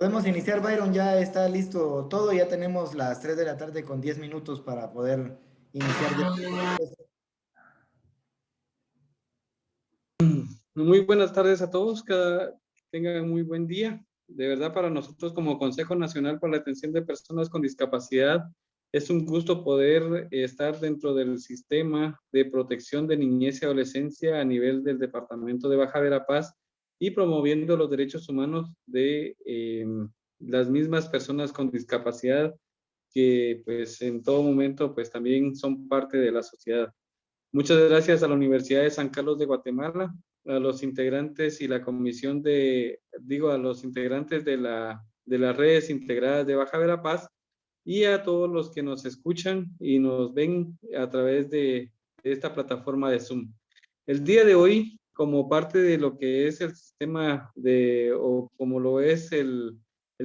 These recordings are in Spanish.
Podemos iniciar, Byron, ya está listo todo, ya tenemos las 3 de la tarde con 10 minutos para poder iniciar ya. Muy buenas tardes a todos, que tengan muy buen día. De verdad, para nosotros como Consejo Nacional para la Atención de Personas con Discapacidad, es un gusto poder estar dentro del sistema de protección de niñez y adolescencia a nivel del Departamento de Baja Verapaz y promoviendo los derechos humanos de las mismas personas con discapacidad que pues en todo momento pues también son parte de la sociedad. Muchas gracias a la Universidad de San Carlos de Guatemala, a los integrantes y la comisión a los integrantes de las redes integradas de Baja Verapaz y a todos los que nos escuchan y nos ven a través de esta plataforma de Zoom. El día de hoy, como parte de lo que es el sistema o como lo es el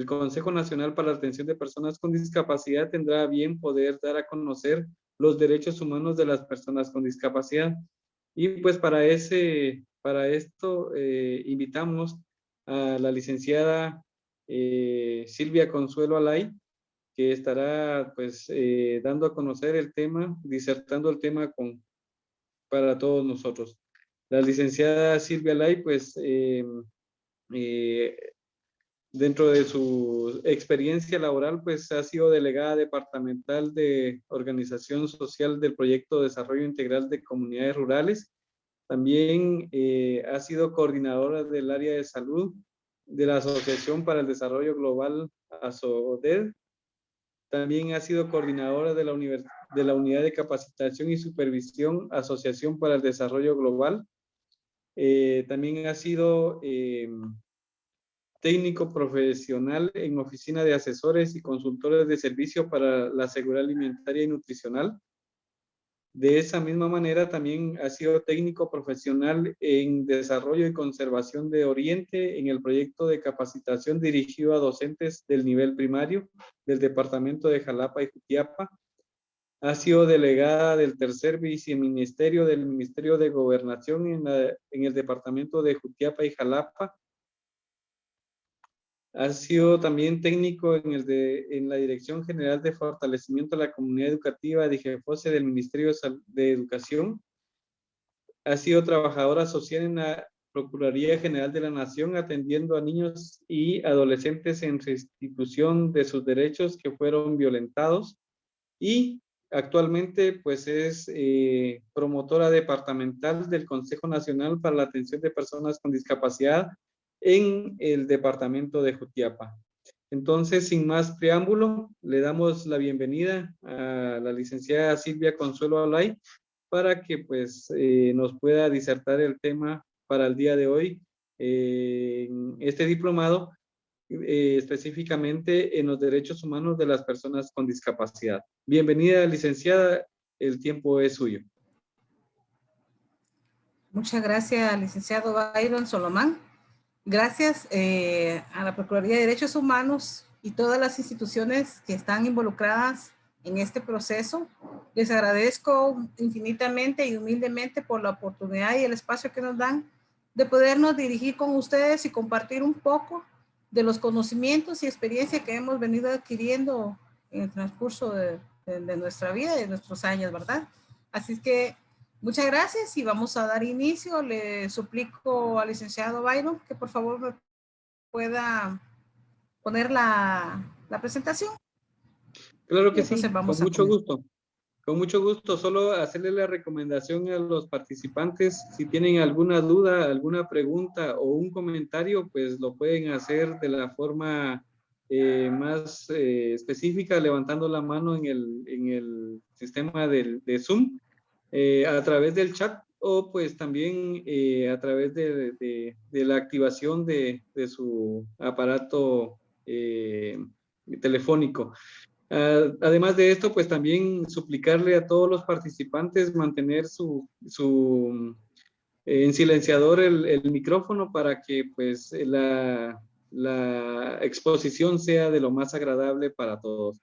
Consejo Nacional para la Atención de Personas con Discapacidad, tendrá bien poder dar a conocer los derechos humanos de las personas con discapacidad. Y pues para esto invitamos a la licenciada Silvia Consuelo Alay, que estará pues dando a conocer el tema, disertando el tema para todos nosotros. La licenciada Silvia Alay, pues eh, dentro de su experiencia laboral, pues ha sido delegada departamental de Organización Social del Proyecto de Desarrollo Integral de Comunidades Rurales. También ha sido coordinadora del área de salud de la Asociación para el Desarrollo Global, ASODED. También ha sido coordinadora de la Unidad de Capacitación y Supervisión, Asociación para el Desarrollo Global. También ha sido técnico profesional en oficina de asesores y consultores de servicio para la seguridad alimentaria y nutricional. De esa misma manera, también ha sido técnico profesional en desarrollo y conservación de Oriente en el proyecto de capacitación dirigido a docentes del nivel primario del departamento de Jalapa y Jutiapa. Ha sido delegada del tercer viceministerio del Ministerio de Gobernación en el departamento de Jutiapa y Jalapa. Ha sido también técnico en la Dirección General de Fortalecimiento de la Comunidad Educativa de DIGEFOSE del Ministerio de Educación. Ha sido trabajadora social en la Procuraduría General de la Nación, atendiendo a niños y adolescentes en restitución de sus derechos que fueron violentados. Y actualmente pues es promotora departamental del Consejo Nacional para la Atención de Personas con Discapacidad en el departamento de Jutiapa. Entonces, sin más preámbulo, le damos la bienvenida a la licenciada Silvia Consuelo Alay para que pues nos pueda disertar el tema para el día de hoy en este diplomado, específicamente en los derechos humanos de las personas con discapacidad. Bienvenida, licenciada, el tiempo es suyo. Muchas gracias, licenciado Byron Solomán. Gracias a la Procuraduría de Derechos Humanos y todas las instituciones que están involucradas en este proceso. Les agradezco infinitamente y humildemente por la oportunidad y el espacio que nos dan de podernos dirigir con ustedes y compartir un poco de los conocimientos y experiencia que hemos venido adquiriendo en el transcurso de nuestra vida y de nuestros años, ¿verdad? Así es que muchas gracias y vamos a dar inicio. Le suplico al licenciado Byron que por favor me pueda poner la presentación. Claro que Entonces sí, con vamos a mucho comenzar. gusto. Con mucho gusto, solo hacerle la recomendación a los participantes, si tienen alguna duda, alguna pregunta o un comentario, pues lo pueden hacer de la forma más específica, levantando la mano en el sistema de Zoom, a través del chat o pues también a través de la activación de su aparato telefónico. Además de esto, pues también suplicarle a todos los participantes mantener en silenciador el micrófono para que pues la exposición sea de lo más agradable para todos.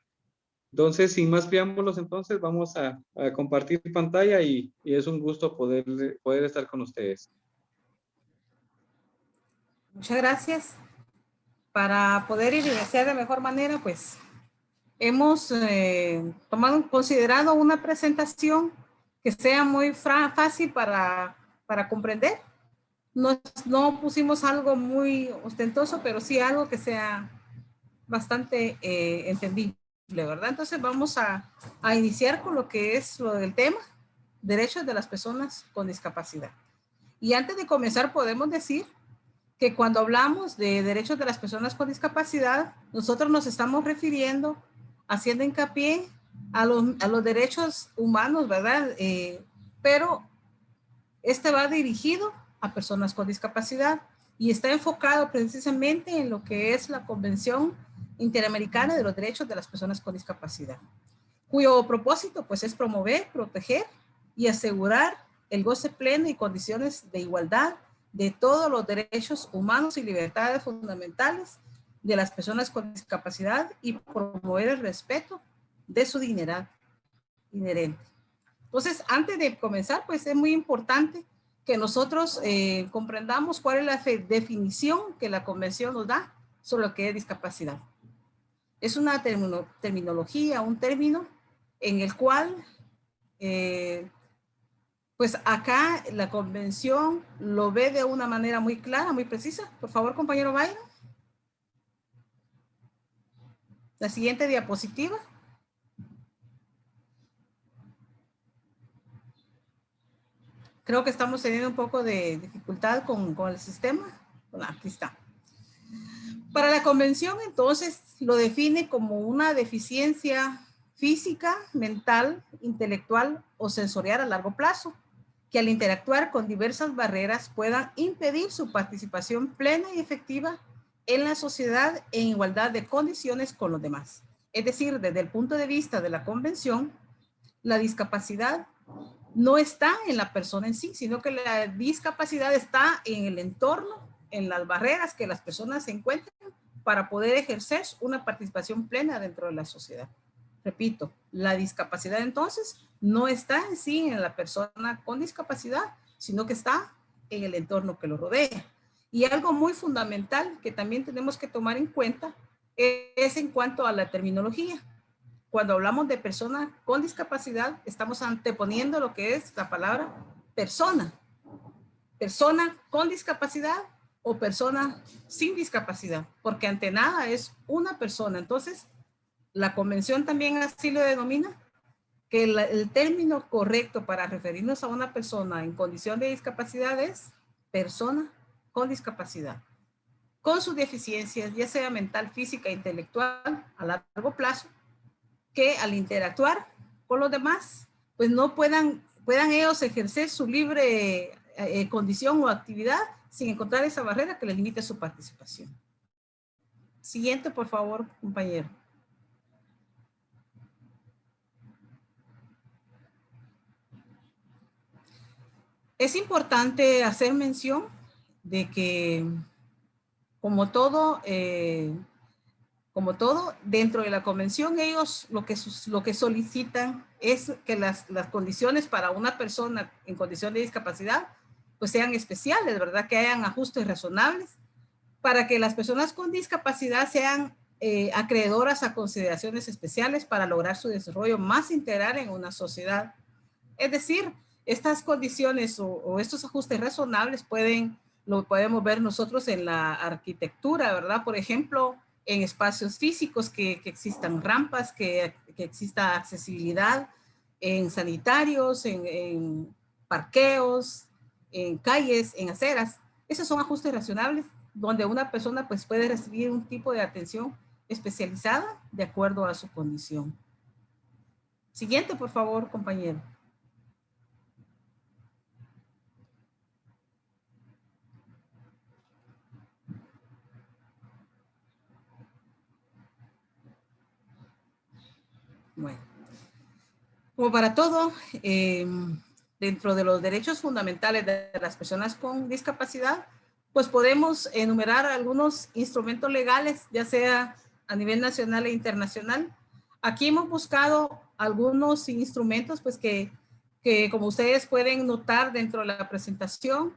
Entonces, sin más preámbulos, entonces vamos a compartir pantalla y es un gusto poder estar con ustedes. Muchas gracias. para poder iniciar de mejor manera, pues hemos considerado una presentación que sea muy fácil para comprender. No pusimos algo muy ostentoso, pero sí algo que sea bastante entendible, ¿verdad? Entonces vamos a iniciar con lo que es lo del tema, derechos de las personas con discapacidad. Y antes de comenzar podemos decir que cuando hablamos de derechos de las personas con discapacidad, nosotros nos estamos refiriendo, haciendo hincapié a los derechos humanos, ¿verdad? Pero este va dirigido a personas con discapacidad y está enfocado precisamente en lo que es la Convención Interamericana de los Derechos de las Personas con Discapacidad, cuyo propósito pues es promover, proteger y asegurar el goce pleno y condiciones de igualdad de todos los derechos humanos y libertades fundamentales de las personas con discapacidad y promover el respeto de su dignidad inherente. Entonces, antes de comenzar, pues es muy importante que nosotros comprendamos cuál es la definición que la Convención nos da sobre lo que es discapacidad. Es una terminología, un término en el cual, pues acá la Convención lo ve de una manera muy clara, muy precisa. Por favor, compañero Byron. La siguiente diapositiva. Creo que estamos teniendo un poco de dificultad con el sistema. Bueno, aquí está. Para la Convención, entonces, lo define como una deficiencia física, mental, intelectual o sensorial a largo plazo, que al interactuar con diversas barreras puedan impedir su participación plena y efectiva en la sociedad en igualdad de condiciones con los demás. Es decir, desde el punto de vista de la Convención, la discapacidad no está en la persona en sí, sino que la discapacidad está en el entorno, en las barreras que las personas se encuentran para poder ejercer una participación plena dentro de la sociedad. Repito, la discapacidad entonces no está en sí en la persona con discapacidad, sino que está en el entorno que lo rodea. Y algo muy fundamental que también tenemos que tomar en cuenta es en cuanto a la terminología. Cuando hablamos de persona con discapacidad, estamos anteponiendo lo que es la palabra persona. Persona con discapacidad o persona sin discapacidad, porque ante nada es una persona. Entonces, la Convención también así lo denomina, que el término correcto para referirnos a una persona en condición de discapacidad es persona con discapacidad, con sus deficiencias, ya sea mental, física, intelectual, a largo plazo, que al interactuar con los demás, pues no puedan ellos ejercer su libre condición o actividad sin encontrar esa barrera que les limite su participación. Siguiente, por favor, compañero. Es importante hacer mención de que, como todo, dentro de la Convención, ellos lo que solicitan es que las condiciones para una persona en condición de discapacidad pues sean especiales, ¿verdad? Que hayan ajustes razonables para que las personas con discapacidad sean acreedoras a consideraciones especiales para lograr su desarrollo más integral en una sociedad. Es decir, estas condiciones o estos ajustes razonables lo podemos ver nosotros en la arquitectura, ¿verdad? Por ejemplo, en espacios físicos, que existan rampas, que exista accesibilidad en sanitarios, en parqueos, en calles, en aceras. Esos son ajustes razonables donde una persona pues puede recibir un tipo de atención especializada de acuerdo a su condición. Siguiente, por favor, compañero. Bueno, como para todo, dentro de los derechos fundamentales de las personas con discapacidad, pues podemos enumerar algunos instrumentos legales, ya sea a nivel nacional e internacional. Aquí hemos buscado algunos instrumentos, pues que como ustedes pueden notar dentro de la presentación,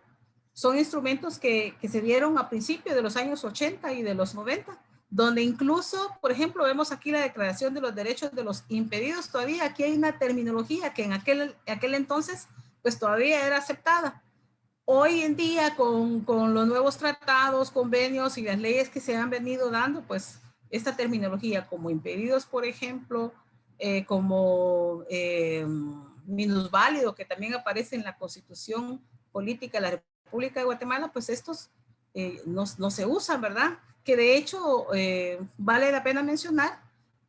son instrumentos que se dieron a principios de los años 80 y de los 90, donde incluso, por ejemplo, vemos aquí la Declaración de los Derechos de los Impedidos. Todavía aquí hay una terminología que en aquel entonces pues todavía era aceptada. Hoy en día, con los nuevos tratados, convenios y las leyes que se han venido dando, pues esta terminología como impedidos, por ejemplo, como minusválido, que también aparece en la Constitución Política de la República de Guatemala, pues estos no se usan, ¿verdad? Que de hecho vale la pena mencionar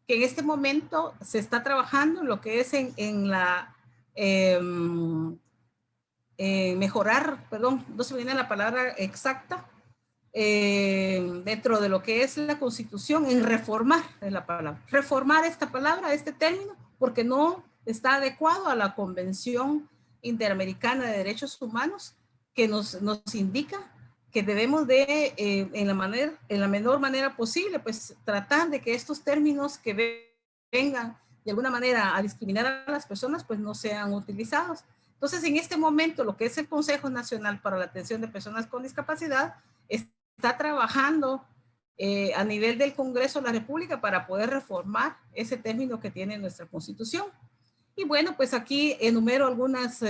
que en este momento se está trabajando en lo que es en la mejorar, perdón, no se me viene la palabra exacta, dentro de lo que es la Constitución, en reformar, es la palabra, reformar esta palabra, este término, porque no está adecuado a la Convención Interamericana de Derechos Humanos, que nos indica que debemos de, en la menor manera posible, pues tratar de que estos términos que vengan de alguna manera a discriminar a las personas, pues no sean utilizados. Entonces, en este momento, lo que es el Consejo Nacional para la Atención de Personas con Discapacidad está trabajando a nivel del Congreso de la República para poder reformar ese término que tiene nuestra Constitución. Y bueno, pues aquí enumero algunos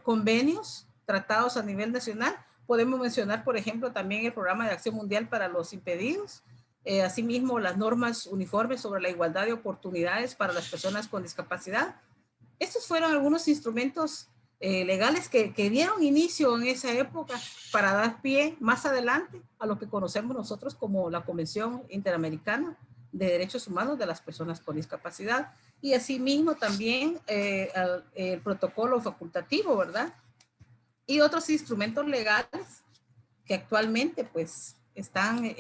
convenios, tratados a nivel nacional. Podemos mencionar, por ejemplo, también el Programa de Acción Mundial para los Impedidos, asimismo las normas uniformes sobre la igualdad de oportunidades para las personas con discapacidad. Estos fueron algunos instrumentos legales que dieron inicio en esa época para dar pie más adelante a lo que conocemos nosotros como la Convención Interamericana de Derechos Humanos de las Personas con Discapacidad, y asimismo también el protocolo facultativo, ¿verdad? Y otros instrumentos legales que actualmente pues están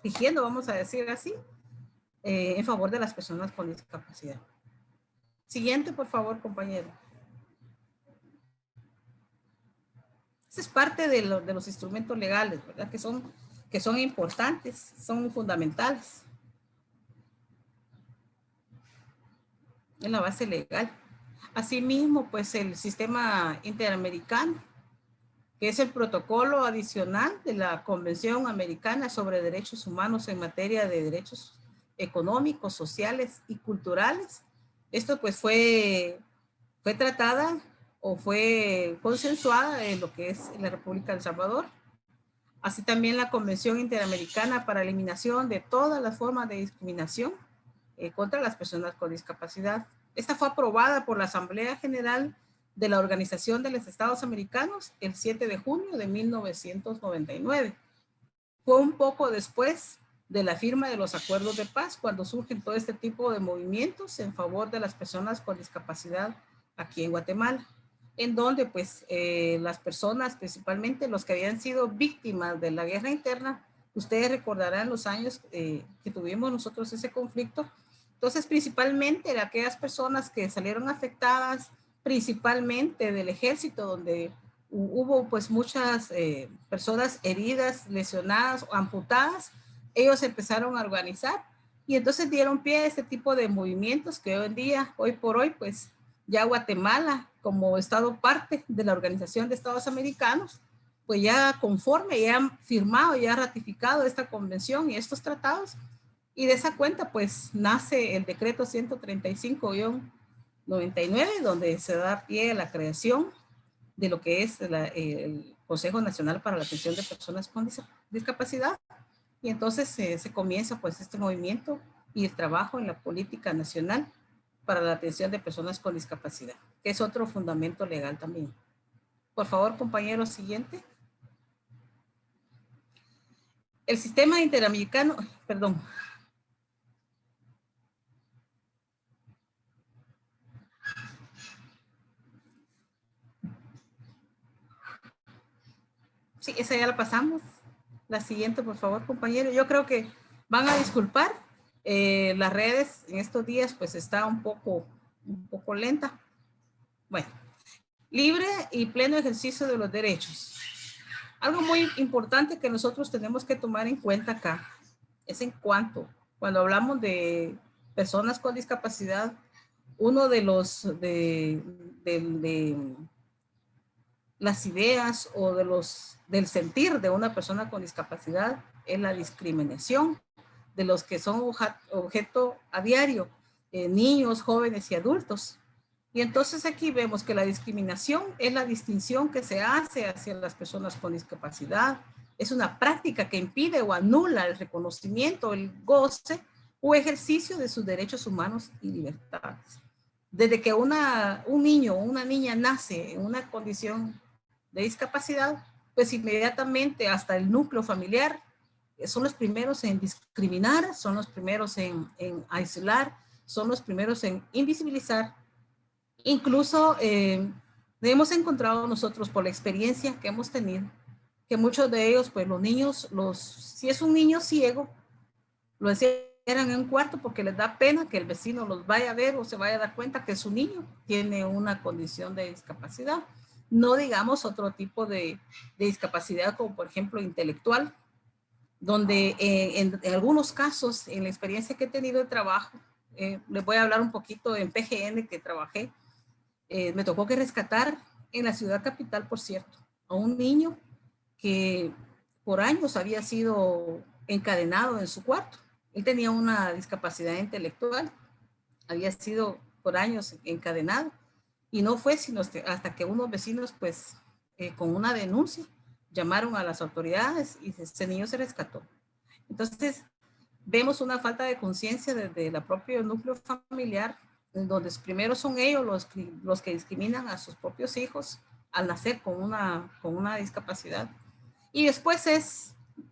rigiendo, vamos a decir así, en favor de las personas con discapacidad. Siguiente, por favor, compañero. Esa es parte de los instrumentos legales, ¿verdad? Que son importantes, son fundamentales. En la base legal. Asimismo, pues el sistema interamericano, que es el protocolo adicional de la Convención Americana sobre Derechos Humanos en materia de derechos económicos, sociales y culturales. Esto pues fue tratada o fue consensuada en lo que es la República de El Salvador. Así también la Convención Interamericana para la Eliminación de todas las formas de discriminación contra las personas con discapacidad. Esta fue aprobada por la Asamblea General de la Organización de los Estados Americanos el 7 de junio de 1999. Fue un poco después de la firma de los acuerdos de paz cuando surgen todo este tipo de movimientos en favor de las personas con discapacidad aquí en Guatemala, en donde pues las personas, principalmente los que habían sido víctimas de la guerra interna, ustedes recordarán los años que tuvimos nosotros ese conflicto. Entonces, principalmente de aquellas personas que salieron afectadas, principalmente del ejército, donde hubo pues muchas personas heridas, lesionadas o amputadas, ellos empezaron a organizar y entonces dieron pie a este tipo de movimientos que hoy en día, hoy por hoy, pues ya Guatemala, como Estado parte de la Organización de Estados Americanos, pues ya conforme, ya han firmado, ya ha ratificado esta convención y estos tratados. Y de esa cuenta, pues nace el decreto 135-99, donde se da pie a la creación de lo que es el Consejo Nacional para la Atención de Personas con Discapacidad. Y entonces se comienza pues este movimiento y el trabajo en la política nacional para la atención de personas con discapacidad, que es otro fundamento legal también. Por favor, compañero, siguiente. El sistema interamericano, perdón. Sí, esa ya la pasamos. La siguiente, por favor, compañero. Yo creo que van a disculpar. Las redes en estos días pues está un poco lenta. Bueno, libre y pleno ejercicio de los derechos. Algo muy importante que nosotros tenemos que tomar en cuenta acá es cuando hablamos de personas con discapacidad, uno de los las ideas o del sentir de una persona con discapacidad es la discriminación de los que son objeto a diario, niños, jóvenes y adultos. Y entonces aquí vemos que la discriminación es la distinción que se hace hacia las personas con discapacidad. Es una práctica que impide o anula el reconocimiento, el goce o ejercicio de sus derechos humanos y libertades. Desde que un niño o una niña nace en una condición de discapacidad, pues inmediatamente hasta el núcleo familiar son los primeros en discriminar, son los primeros en aislar, son los primeros en invisibilizar. Incluso hemos encontrado nosotros por la experiencia que hemos tenido, que muchos de ellos, pues los niños, si es un niño ciego, lo encierran en un cuarto porque les da pena que el vecino los vaya a ver o se vaya a dar cuenta que su niño tiene una condición de discapacidad. No digamos otro tipo de discapacidad como por ejemplo intelectual, donde en algunos casos, en la experiencia que he tenido de trabajo, les voy a hablar un poquito en PGN que trabajé, me tocó que rescatar en la ciudad capital, por cierto, a un niño que por años había sido encadenado en su cuarto. Él tenía una discapacidad intelectual, había sido por años encadenado y no fue sino hasta que unos vecinos, pues, con una denuncia, llamaron a las autoridades y ese niño se rescató. Entonces, vemos una falta de conciencia desde el propio núcleo familiar, en donde primero son ellos los que discriminan a sus propios hijos al nacer con una discapacidad. Y después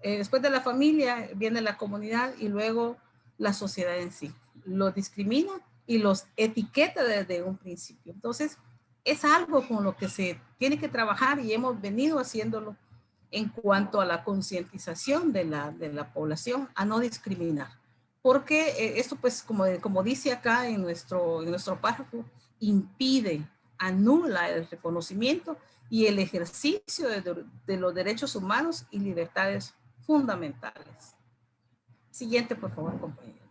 después de la familia viene la comunidad y luego la sociedad en sí. Los discrimina y los etiqueta desde un principio. Entonces, es algo con lo que se tiene que trabajar y hemos venido haciéndolo en cuanto a la concientización de la población a no discriminar. Porque esto, pues, como dice acá en nuestro párrafo, impide, anula el reconocimiento y el ejercicio de los derechos humanos y libertades fundamentales. Siguiente, por favor, compañero.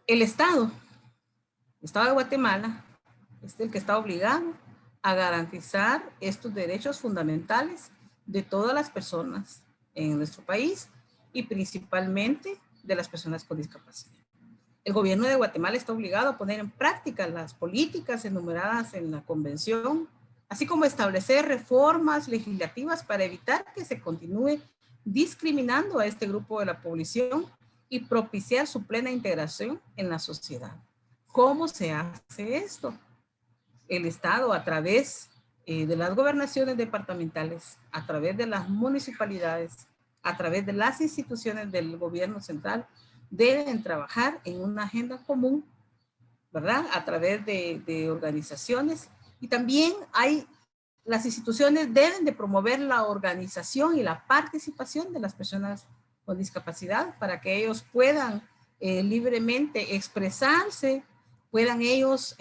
El Estado de Guatemala es el que está obligado a garantizar estos derechos fundamentales de todas las personas en nuestro país y principalmente de las personas con discapacidad. El gobierno de Guatemala está obligado a poner en práctica las políticas enumeradas en la convención, así como establecer reformas legislativas para evitar que se continúe discriminando a este grupo de la población y propiciar su plena integración en la sociedad. ¿Cómo se hace esto? El Estado, a través de las gobernaciones departamentales, a través de las municipalidades, a través de las instituciones del gobierno central, deben trabajar en una agenda común, ¿verdad? A través de organizaciones. Y también las instituciones deben de promover la organización y la participación de las personas con discapacidad para que ellos puedan libremente expresarse, puedan ellos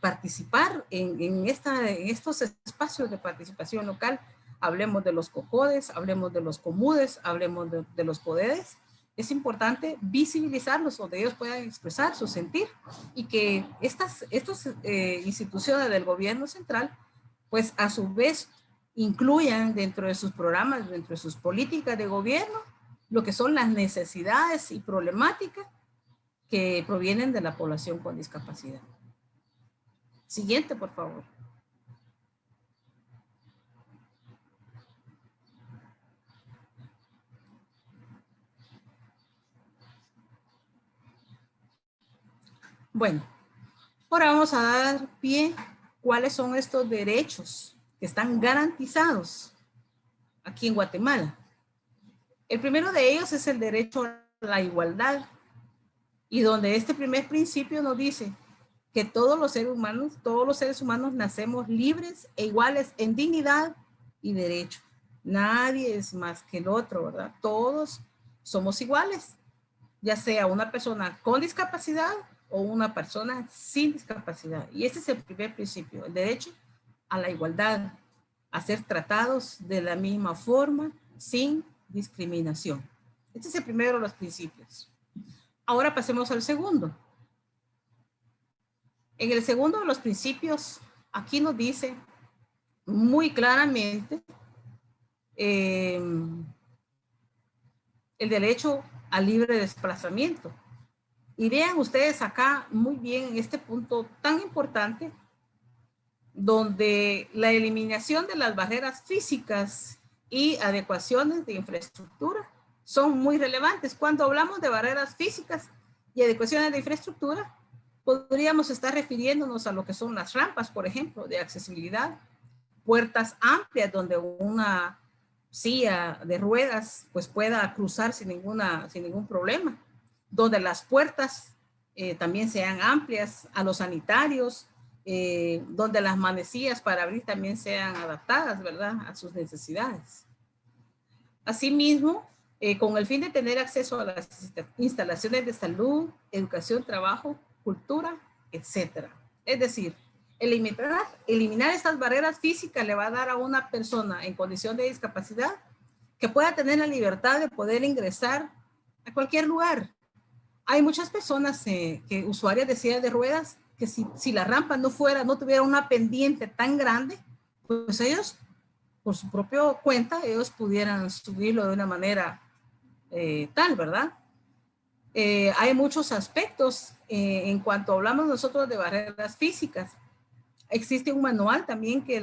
participar en estos espacios de participación local. Hablemos de los COJODES, hablemos de los COMUDES, hablemos de los CODEDES. Es importante visibilizarlos donde ellos puedan expresar su sentir y que estas instituciones del gobierno central, pues a su vez incluyan dentro de sus programas, dentro de sus políticas de gobierno, lo que son las necesidades y problemáticas que provienen de la población con discapacidad. Siguiente, por favor. Bueno, ahora vamos a dar pie cuáles son estos derechos que están garantizados aquí en Guatemala. El primero de ellos es el derecho a la igualdad, y donde este primer principio nos dice que todos los seres humanos nacemos libres e iguales en dignidad y derecho. Nadie es más que el otro, ¿verdad? Todos somos iguales, ya sea una persona con discapacidad o una persona sin discapacidad. Y ese es el primer principio, el derecho a la igualdad, a ser tratados de la misma forma, sin discriminación. Este es el primero de los principios. Ahora pasemos al segundo. En el segundo de los principios, aquí nos dice muy claramente el derecho al libre desplazamiento. Y vean ustedes acá muy bien en este punto tan importante, donde la eliminación de las barreras físicas y adecuaciones de infraestructura son muy relevantes. Cuando hablamos de barreras físicas y adecuaciones de infraestructura, podríamos estar refiriéndonos a lo que son las rampas, por ejemplo, de accesibilidad, puertas amplias donde una silla de ruedas pues pueda cruzar sin ningún problema, donde las puertas también sean amplias, a los sanitarios, donde las manecillas para abrir también sean adaptadas, ¿verdad?, a sus necesidades. Asimismo, con el fin de tener acceso a las instalaciones de salud, educación, trabajo, cultura, etcétera. Es decir, eliminar estas barreras físicas le va a dar a una persona en condición de discapacidad que pueda tener la libertad de poder ingresar a cualquier lugar. Hay muchas personas usuarias de sillas de ruedas que si la rampa no tuviera una pendiente tan grande, pues ellos, por su propia cuenta, ellos pudieran subirlo de una manera tal, ¿verdad? Hay muchos aspectos en cuanto hablamos nosotros de barreras físicas. Existe un manual también que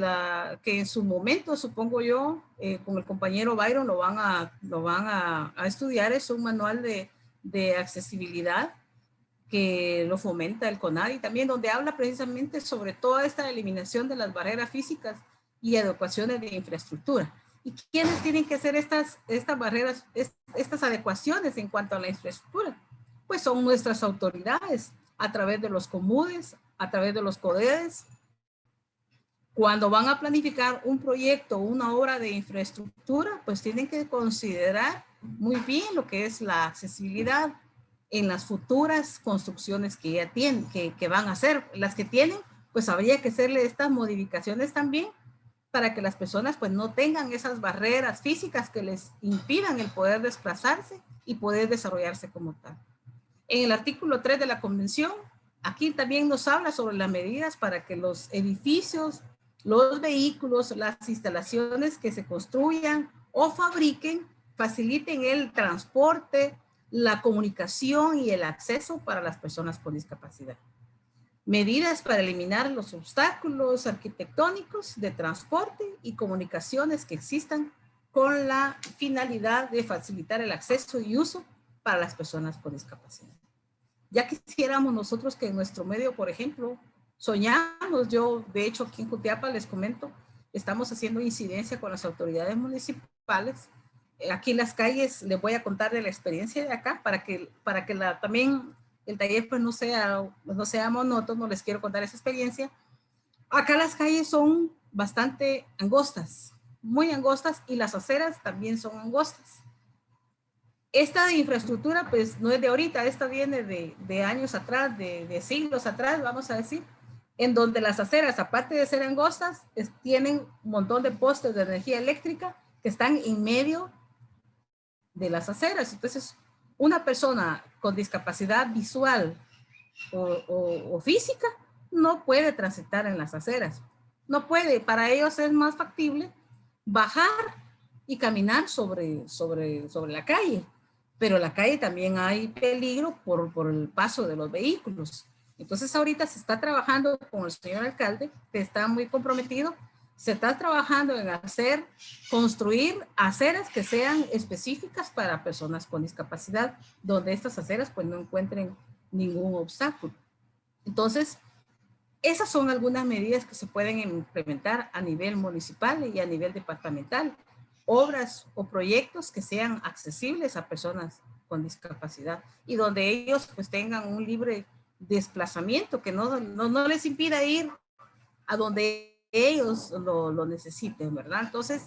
en su momento, supongo yo, con el compañero Byron lo van a estudiar. Es un manual de accesibilidad que lo fomenta el CONADI también, donde habla precisamente sobre toda esta eliminación de las barreras físicas y adecuaciones de infraestructura. ¿Y quiénes tienen que hacer estas barreras, estas adecuaciones en cuanto a la infraestructura? Pues son nuestras autoridades, a través de los COMUDES, a través de los CODEDES. Cuando van a planificar un proyecto, una obra de infraestructura, pues tienen que considerar muy bien lo que es la accesibilidad en las futuras construcciones que ya tienen, que van a hacer. Las que tienen, pues habría que hacerle estas modificaciones también para que las personas pues no tengan esas barreras físicas que les impidan el poder desplazarse y poder desarrollarse como tal. En el artículo 3 de la Convención, aquí también nos habla sobre las medidas para que los edificios, los vehículos, las instalaciones que se construyan o fabriquen faciliten el transporte, la comunicación y el acceso para las personas con discapacidad. Medidas para eliminar los obstáculos arquitectónicos de transporte y comunicaciones que existan con la finalidad de facilitar el acceso y uso para las personas con discapacidad. Ya quisiéramos nosotros que en nuestro medio, por ejemplo, soñamos, yo de hecho aquí en Jutiapa les comento, estamos haciendo incidencia con las autoridades municipales. Aquí en las calles les voy a contar de la experiencia de acá para que también el taller pues no sea monótono, les quiero contar esa experiencia. Acá las calles son bastante angostas, muy angostas, y las aceras también son angostas. Esta infraestructura pues no es de ahorita, esta viene de años atrás, de siglos atrás, vamos a decir, en donde las aceras, aparte de ser angostas, tienen un montón de postes de energía eléctrica que están en medio de las aceras. Entonces, una persona con discapacidad visual o física no puede transitar en las aceras. No puede. Para ellos es más factible bajar y caminar sobre la calle. Pero en la calle también hay peligro por el paso de los vehículos. Entonces, ahorita se está trabajando con el señor alcalde, que está muy comprometido. Se está trabajando en construir aceras que sean específicas para personas con discapacidad, donde estas aceras pues no encuentren ningún obstáculo. Entonces, esas son algunas medidas que se pueden implementar a nivel municipal y a nivel departamental. Obras o proyectos que sean accesibles a personas con discapacidad y donde ellos pues tengan un libre desplazamiento, que no les impida ir a donde ellos lo necesiten, ¿verdad? Entonces,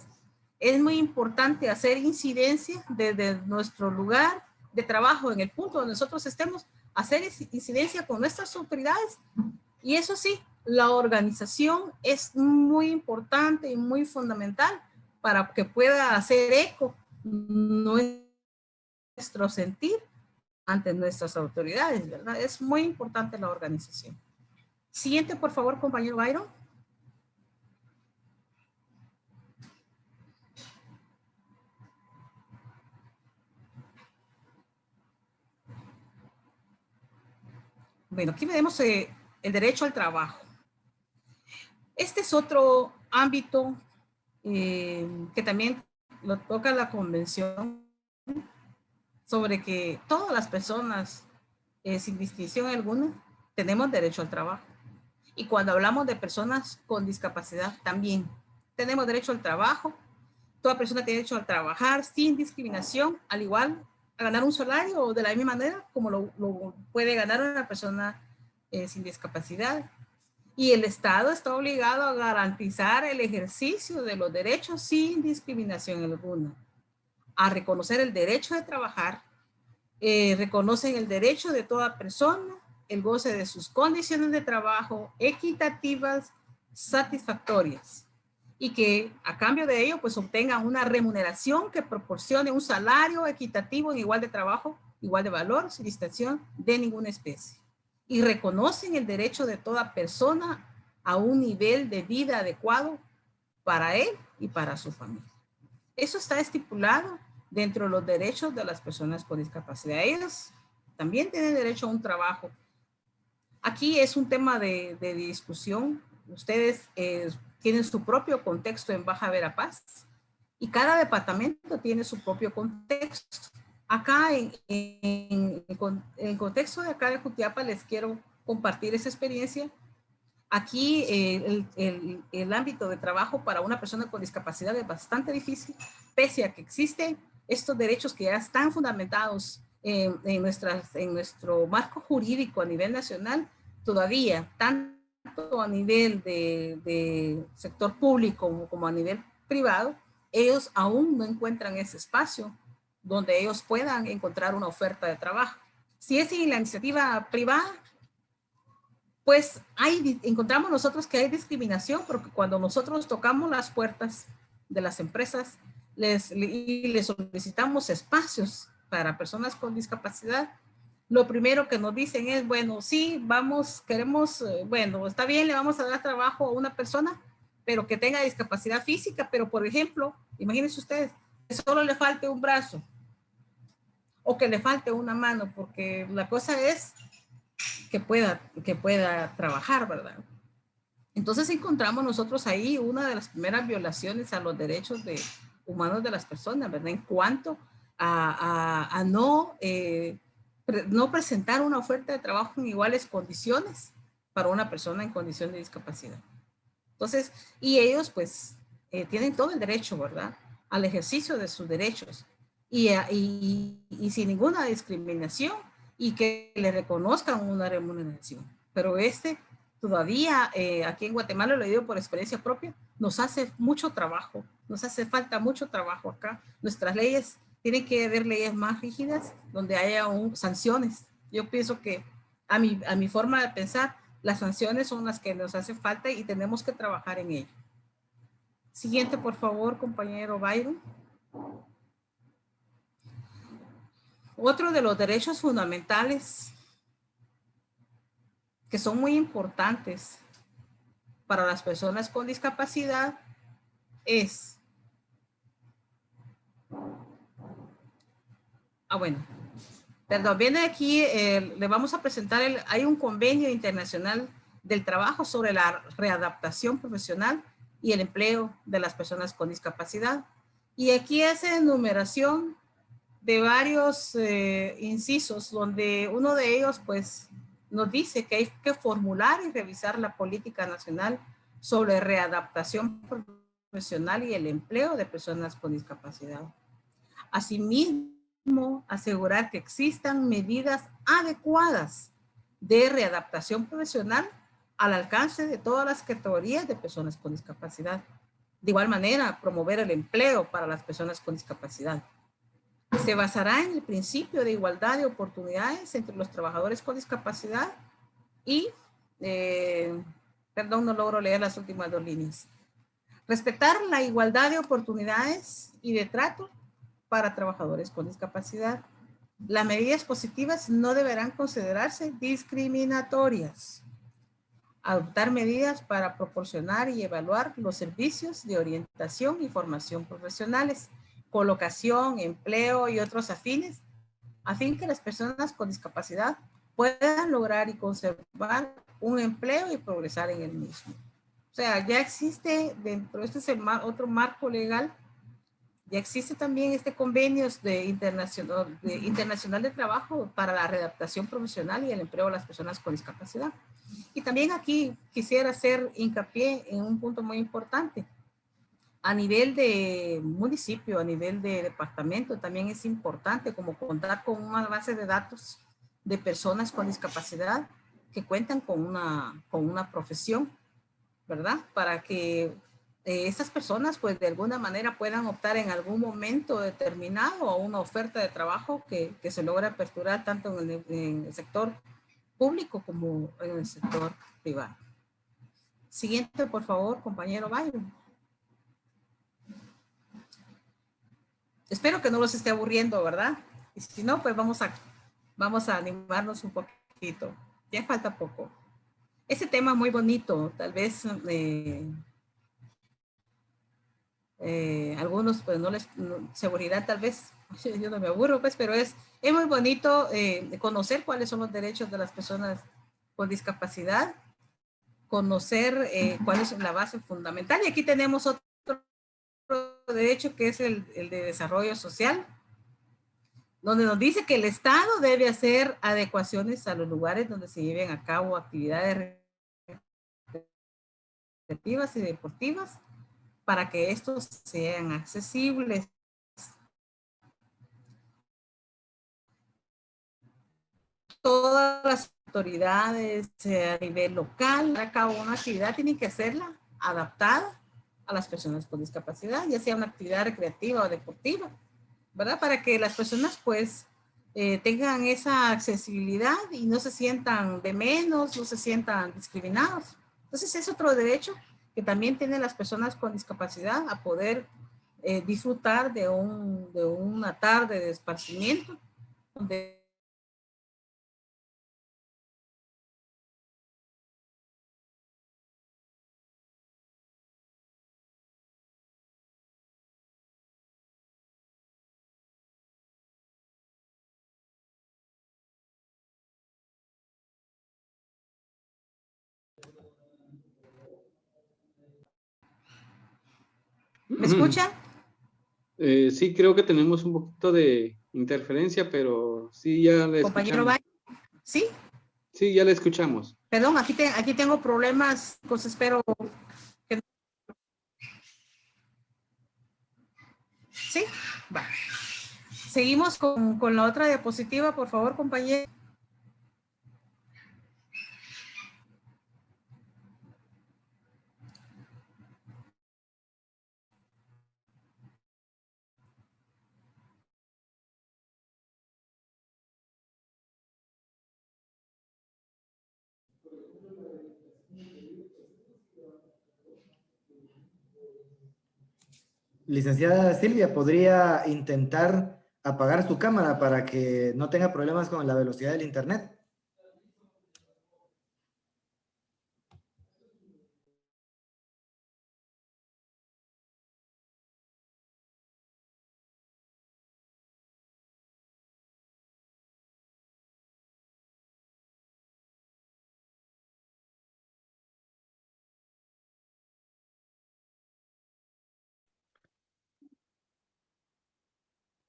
es muy importante hacer incidencia desde nuestro lugar de trabajo, en el punto donde nosotros estemos, hacer incidencia con nuestras autoridades. Y eso sí, la organización es muy importante y muy fundamental para que pueda hacer eco nuestro sentir ante nuestras autoridades, ¿verdad? Es muy importante la organización. Siguiente, por favor, compañero Byron. Bueno, aquí vemos el derecho al trabajo. Este es otro ámbito que también lo toca la Convención sobre que todas las personas, sin distinción alguna, tenemos derecho al trabajo. Y cuando hablamos de personas con discapacidad, también tenemos derecho al trabajo. Toda persona tiene derecho a trabajar sin discriminación, al igual a ganar un salario de la misma manera como lo puede ganar una persona sin discapacidad. Y el Estado está obligado a garantizar el ejercicio de los derechos sin discriminación alguna, a reconocer el derecho de trabajar, reconocen el derecho de toda persona, el goce de sus condiciones de trabajo equitativas, satisfactorias, y que a cambio de ello pues obtengan una remuneración que proporcione un salario equitativo en igual de trabajo, igual de valor, sin distinción de ninguna especie. Y reconocen el derecho de toda persona a un nivel de vida adecuado para él y para su familia. Eso está estipulado dentro de los derechos de las personas con discapacidad. Ellos también tienen derecho a un trabajo. Aquí es un tema de discusión. Ustedes tienen su propio contexto en Baja Verapaz y cada departamento tiene su propio contexto. Acá en el contexto de acá de Jutiapa les quiero compartir esa experiencia. Aquí el ámbito de trabajo para una persona con discapacidad es bastante difícil, pese a que existen estos derechos que ya están fundamentados en nuestro marco jurídico a nivel nacional. Todavía, tanto a nivel de sector público como a nivel privado, ellos aún no encuentran ese espacio donde ellos puedan encontrar una oferta de trabajo. Si es en la iniciativa privada, pues encontramos nosotros que hay discriminación, porque cuando nosotros tocamos las puertas de las empresas y les solicitamos espacios para personas con discapacidad, lo primero que nos dicen es, bueno, sí, queremos, bueno, está bien, le vamos a dar trabajo a una persona, pero que tenga discapacidad física, pero por ejemplo, imagínense ustedes, que solo le falte un brazo o que le falte una mano, porque la cosa es que pueda trabajar, ¿verdad? Entonces encontramos nosotros ahí una de las primeras violaciones a los derechos humanos de las personas, ¿verdad? En cuanto a no presentar una oferta de trabajo en iguales condiciones para una persona en condición de discapacidad. Entonces, y ellos pues tienen todo el derecho, ¿verdad? Al ejercicio de sus derechos y sin ninguna discriminación y que le reconozcan una remuneración. Pero todavía aquí en Guatemala, lo digo por experiencia propia, nos hace mucho trabajo, nos hace falta mucho trabajo acá. Nuestras leyes tienen que haber leyes más rígidas donde haya sanciones. Yo pienso que a mi forma de pensar, las sanciones son las que nos hace falta y tenemos que trabajar en ello. Siguiente, por favor, compañero Byron. Otro de los derechos fundamentales que son muy importantes para las personas con discapacidad es, viene aquí, le vamos a presentar, hay un convenio internacional del trabajo sobre la readaptación profesional y el empleo de las personas con discapacidad. Y aquí hace enumeración de varios incisos, donde uno de ellos pues nos dice que hay que formular y revisar la política nacional sobre readaptación profesional y el empleo de personas con discapacidad. Asimismo, asegurar que existan medidas adecuadas de readaptación profesional al alcance de todas las categorías de personas con discapacidad. De igual manera, promover el empleo para las personas con discapacidad. Se basará en el principio de igualdad de oportunidades entre los trabajadores con discapacidad y, no logro leer las últimas dos líneas. Respetar la igualdad de oportunidades y de trato para trabajadores con discapacidad. Las medidas positivas no deberán considerarse discriminatorias. Adoptar medidas para proporcionar y evaluar los servicios de orientación y formación profesionales, colocación, empleo y otros afines, a fin que las personas con discapacidad puedan lograr y conservar un empleo y progresar en el mismo. O sea, ya existe dentro, este es el otro marco legal, ya existe también este convenio internacional de trabajo para la readaptación profesional y el empleo de las personas con discapacidad. Y también aquí quisiera hacer hincapié en un punto muy importante. A nivel de municipio, a nivel de departamento, también es importante como contar con una base de datos de personas con discapacidad que cuentan con una profesión, ¿verdad? Para que estas personas pues de alguna manera puedan optar en algún momento determinado a una oferta de trabajo que se logre aperturar tanto en el sector público como en el sector privado. Siguiente, por favor, compañero Byron. Espero que no los esté aburriendo, ¿verdad? Y si no, pues vamos a animarnos un poquito. Ya falta poco. Ese tema es muy bonito, tal vez algunos pues seguridad tal vez, yo no me aburro pues, pero es muy bonito conocer cuáles son los derechos de las personas con discapacidad, conocer cuál es la base fundamental. Y aquí tenemos otro derecho que es el de desarrollo social, donde nos dice que el Estado debe hacer adecuaciones a los lugares donde se lleven a cabo actividades recreativas y deportivas para que estos sean accesibles. Todas las autoridades a nivel local, a cabo una actividad, tienen que hacerla adaptada a las personas con discapacidad, ya sea una actividad recreativa o deportiva, ¿verdad? Para que las personas pues tengan esa accesibilidad y no se sientan de menos, no se sientan discriminados. Entonces es otro derecho que también tienen las personas con discapacidad a poder disfrutar de una tarde de esparcimiento donde ¿me escuchan? Sí, creo que tenemos un poquito de interferencia, pero sí, ya le Compañero escuchamos. ¿Sí? Sí, ya le escuchamos. Perdón, aquí tengo problemas, pues espero que... ¿Sí? Va. Seguimos con la otra diapositiva, por favor, compañero. Licenciada Silvia, ¿podría intentar apagar su cámara para que no tenga problemas con la velocidad del internet?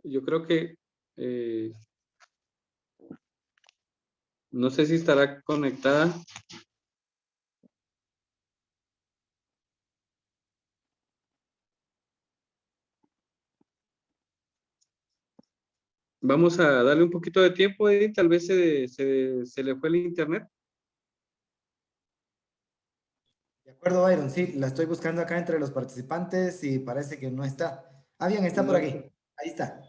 Yo creo que no sé si estará conectada. Vamos a darle un poquito de tiempo, tal vez se le fue el internet. De acuerdo, Byron, sí, la estoy buscando acá entre los participantes y parece que no está. Ah, bien, está por aquí. Ahí está.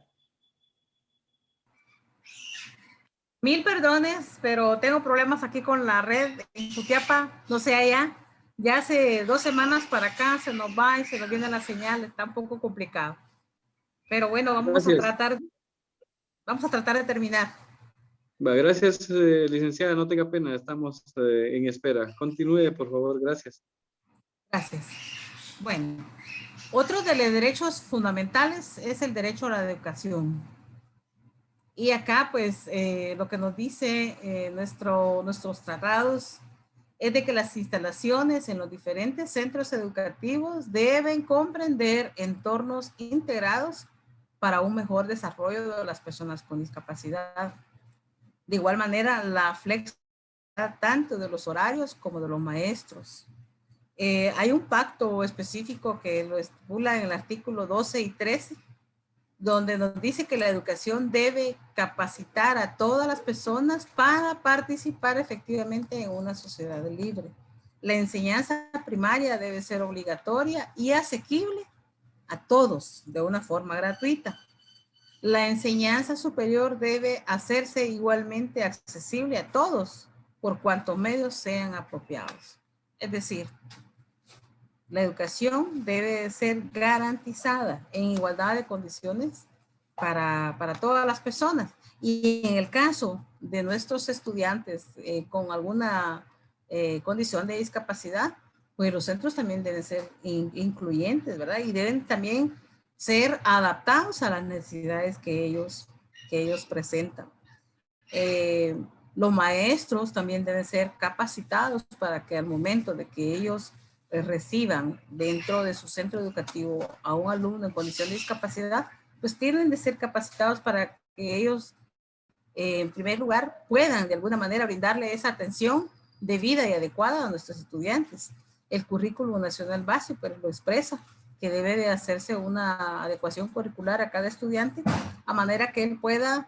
Mil perdones, pero tengo problemas aquí con la red en Jutiapa, no sé allá. Ya hace 2 semanas para acá se nos va y se nos viene la señal, está un poco complicado. Pero bueno, Gracias. vamos a tratar de terminar. Gracias, licenciada, no tenga pena, estamos en espera. Continúe, por favor, gracias. Gracias. Bueno, otro de los derechos fundamentales es el derecho a la educación. Y acá, pues, lo que nos dice nuestros tratados es de que las instalaciones en los diferentes centros educativos deben comprender entornos integrados para un mejor desarrollo de las personas con discapacidad. De igual manera, la flexibilidad tanto de los horarios como de los maestros. Hay un pacto específico que lo estipula en el artículo 12 y 13, donde nos dice que la educación debe capacitar a todas las personas para participar efectivamente en una sociedad libre. La enseñanza primaria debe ser obligatoria y asequible a todos de una forma gratuita. La enseñanza superior debe hacerse igualmente accesible a todos por cuantos medios sean apropiados. Es decir, la educación debe ser garantizada en igualdad de condiciones para todas las personas. Y en el caso de nuestros estudiantes con alguna condición de discapacidad, pues los centros también deben ser incluyentes, ¿verdad? Y deben también ser adaptados a las necesidades que ellos presentan. Los maestros también deben ser capacitados para que al momento de que ellos reciban dentro de su centro educativo a un alumno en condición de discapacidad, pues tienen de ser capacitados para que ellos, en primer lugar, puedan de alguna manera brindarle esa atención debida y adecuada a nuestros estudiantes. El Currículo Nacional Básico pues, lo expresa, que debe de hacerse una adecuación curricular a cada estudiante, a manera que él pueda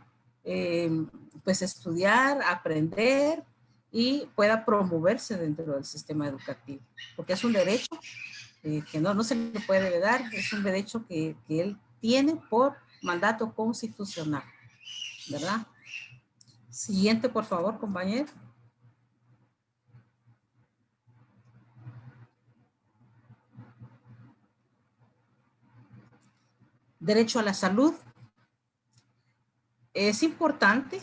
pues estudiar, aprender y pueda promoverse dentro del sistema educativo, porque es un derecho que no se le puede dar, es un derecho que él tiene por mandato constitucional, ¿verdad? Siguiente, por favor, compañero. Derecho a la salud. Es importante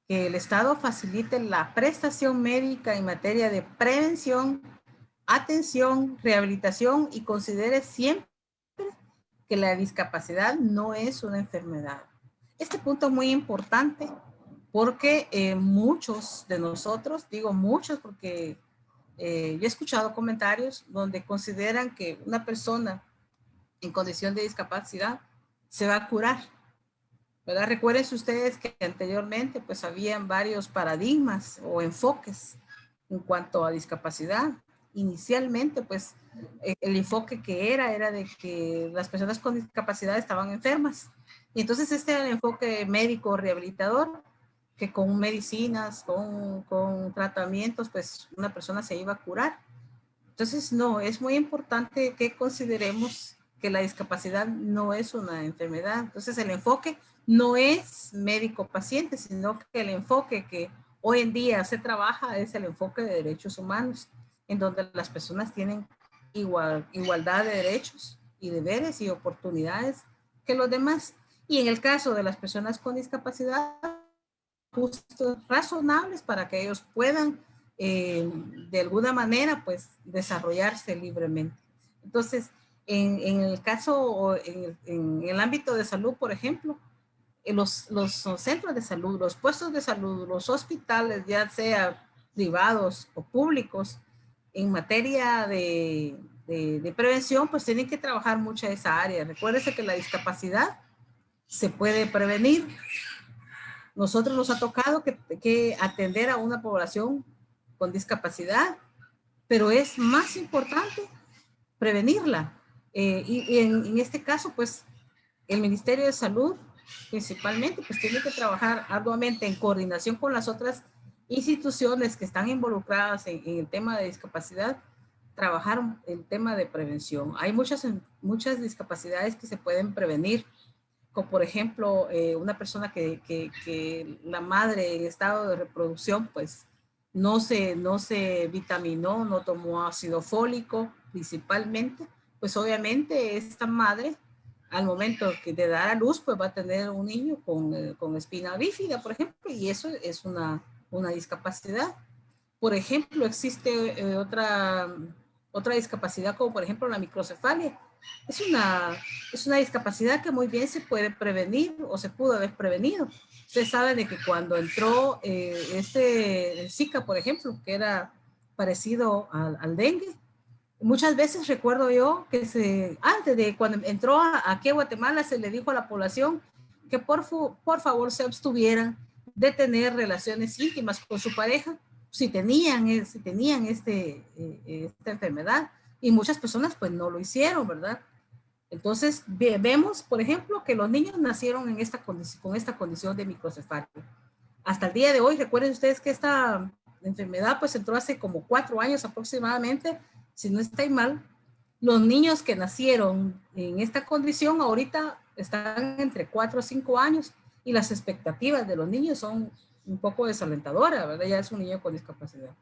que el Estado facilite la prestación médica en materia de prevención, atención, rehabilitación y considere siempre que la discapacidad no es una enfermedad. Este punto es muy importante porque muchos de nosotros, digo muchos porque yo he escuchado comentarios donde consideran que una persona en condición de discapacidad se va a curar, ¿verdad? Recuerden ustedes que anteriormente pues habían varios paradigmas o enfoques en cuanto a discapacidad. Inicialmente pues el enfoque que era de que las personas con discapacidad estaban enfermas. Y entonces este era el enfoque médico rehabilitador, que con medicinas, con tratamientos, pues una persona se iba a curar. Entonces, no, es muy importante que consideremos que la discapacidad no es una enfermedad. Entonces, el enfoque no es médico-paciente, sino que el enfoque que hoy en día se trabaja es el enfoque de derechos humanos, en donde las personas tienen igualdad de derechos y deberes y oportunidades que los demás. Y en el caso de las personas con discapacidad, justos, razonables para que ellos puedan de alguna manera pues desarrollarse libremente. Entonces, en el caso, en el ámbito de salud, por ejemplo, los centros de salud, los puestos de salud, los hospitales, ya sea privados o públicos, en materia de prevención, pues tienen que trabajar mucho esa área. Recuérdese que la discapacidad se puede prevenir. Nosotros nos ha tocado que atender a una población con discapacidad, pero es más importante prevenirla. Y en este caso, pues, el Ministerio de Salud, principalmente, pues tiene que trabajar arduamente en coordinación con las otras instituciones que están involucradas en el tema de discapacidad, trabajar el tema de prevención. Hay muchas discapacidades que se pueden prevenir, como por ejemplo una persona que la madre en estado de reproducción pues no se vitaminó, no tomó ácido fólico principalmente, pues obviamente esta madre al momento de dar a luz, pues va a tener un niño con espina bífida, por ejemplo, y eso es una discapacidad. Por ejemplo, existe otra discapacidad como por ejemplo la microcefalia. Es una discapacidad que muy bien se puede prevenir o se pudo haber prevenido. Ustedes saben de que cuando entró el Zika, por ejemplo, que era parecido al dengue, muchas veces recuerdo yo que antes de cuando entró aquí a Guatemala se le dijo a la población que por favor se abstuvieran de tener relaciones íntimas con su pareja si tenían esta enfermedad, y muchas personas pues no lo hicieron, ¿verdad? Entonces vemos, por ejemplo, que los niños nacieron con esta condición de microcefalia. Hasta el día de hoy, recuerden ustedes que esta enfermedad pues entró hace como 4 años aproximadamente, si no estoy mal. Los niños que nacieron en esta condición ahorita están entre 4 o 5 años, y las expectativas de los niños son un poco desalentadoras, ¿verdad? Ya es un niño con discapacidad.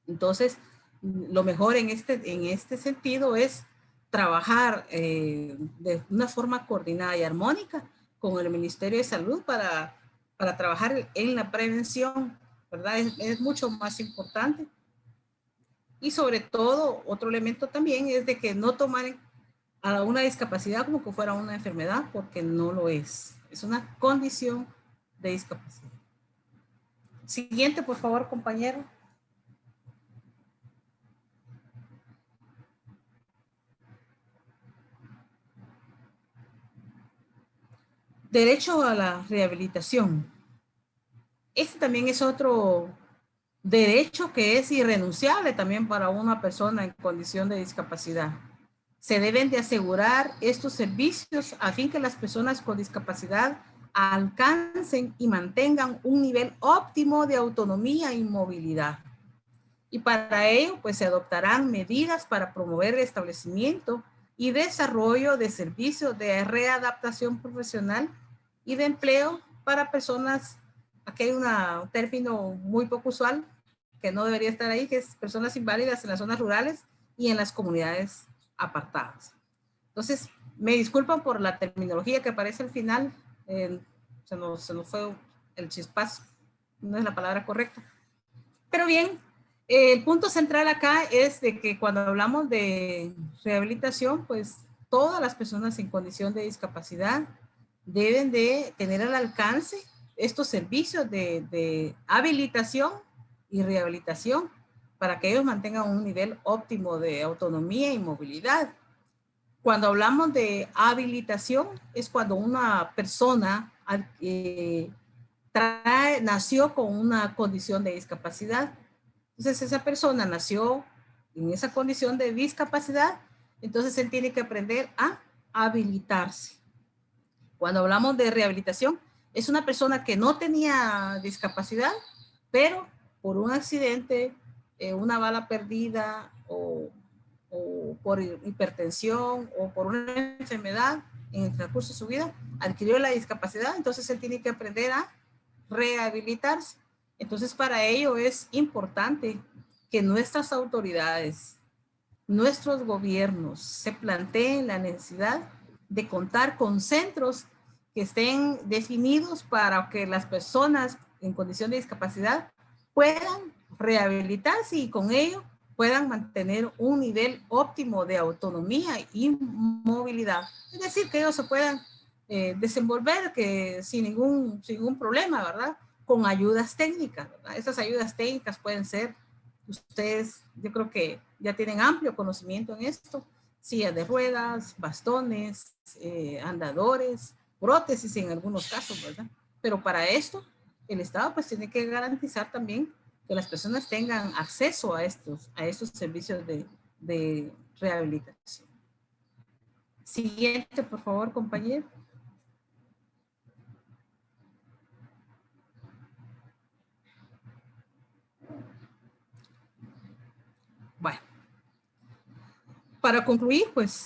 Entonces, lo mejor en este sentido es trabajar de una forma coordinada y armónica con el Ministerio de Salud para trabajar en la prevención, ¿verdad? Es mucho más importante. Y sobre todo, otro elemento también es de que no tomar a una discapacidad como que fuera una enfermedad, porque no lo es. Es una condición de discapacidad. Siguiente, por favor, compañero. Derecho a la rehabilitación. Este también es otro derecho que es irrenunciable también para una persona en condición de discapacidad. Se deben de asegurar estos servicios a fin que las personas con discapacidad alcancen y mantengan un nivel óptimo de autonomía y movilidad. Y para ello, pues se adoptarán medidas para promover el establecimiento y desarrollo de servicios de readaptación profesional y de empleo para personas. Aquí hay un término muy poco usual que no debería estar ahí, que es personas inválidas en las zonas rurales y en las comunidades apartadas. Entonces, me disculpan por la terminología que aparece al final, se nos fue el chispazo, no es la palabra correcta. Pero bien, el punto central acá es de que cuando hablamos de rehabilitación, pues todas las personas en condición de discapacidad deben de tener al alcance estos servicios de habilitación y rehabilitación para que ellos mantengan un nivel óptimo de autonomía y movilidad. Cuando hablamos de habilitación es cuando una persona nació con una condición de discapacidad. Entonces esa persona nació en esa condición de discapacidad, entonces él tiene que aprender a habilitarse. Cuando hablamos de rehabilitación, es una persona que no tenía discapacidad, pero por un accidente, una bala perdida o por hipertensión o por una enfermedad en el transcurso de su vida, adquirió la discapacidad, entonces él tiene que aprender a rehabilitarse. Entonces para ello es importante que nuestras autoridades, nuestros gobiernos se planteen la necesidad de contar con centros que estén definidos para que las personas en condición de discapacidad puedan rehabilitarse y con ello puedan mantener un nivel óptimo de autonomía y movilidad. Es decir, que ellos se puedan desenvolver sin ningún problema, ¿verdad? Con ayudas técnicas, ¿verdad? Estas ayudas técnicas pueden ser, ustedes, yo creo que ya tienen amplio conocimiento en esto, sillas de ruedas, bastones, andadores, prótesis en algunos casos, ¿verdad? Pero para esto, el Estado pues tiene que garantizar también que las personas tengan acceso a estos servicios de rehabilitación. Siguiente, por favor, compañero. Bueno, para concluir, pues,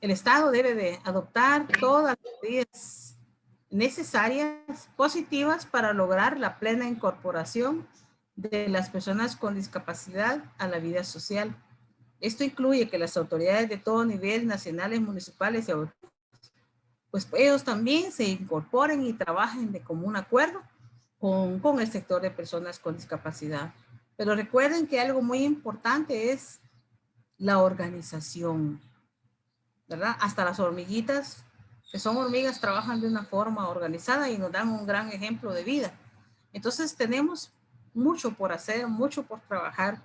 el Estado debe de adoptar todas las medidas necesarias, positivas, para lograr la plena incorporación de las personas con discapacidad a la vida social. Esto incluye que las autoridades de todo nivel, nacionales, municipales y autónomas, pues ellos también se incorporen y trabajen de común acuerdo con el sector de personas con discapacidad. Pero recuerden que algo muy importante es la organización, ¿verdad? Hasta las hormiguitas, que son hormigas, trabajan de una forma organizada y nos dan un gran ejemplo de vida. Entonces tenemos mucho por hacer, mucho por trabajar.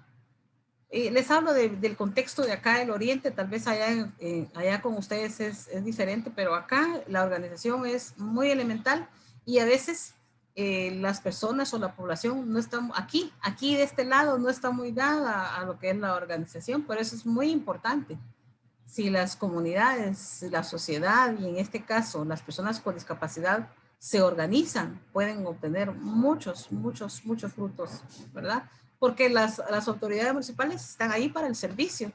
Les hablo del contexto de acá del Oriente, tal vez allá con ustedes es diferente, pero acá la organización es muy elemental y a veces las personas o la población no están aquí de este lado no está muy dada a lo que es la organización, pero eso es muy importante. Si las comunidades, la sociedad y en este caso las personas con discapacidad se organizan, pueden obtener muchos frutos, ¿verdad? Porque las autoridades municipales están ahí para el servicio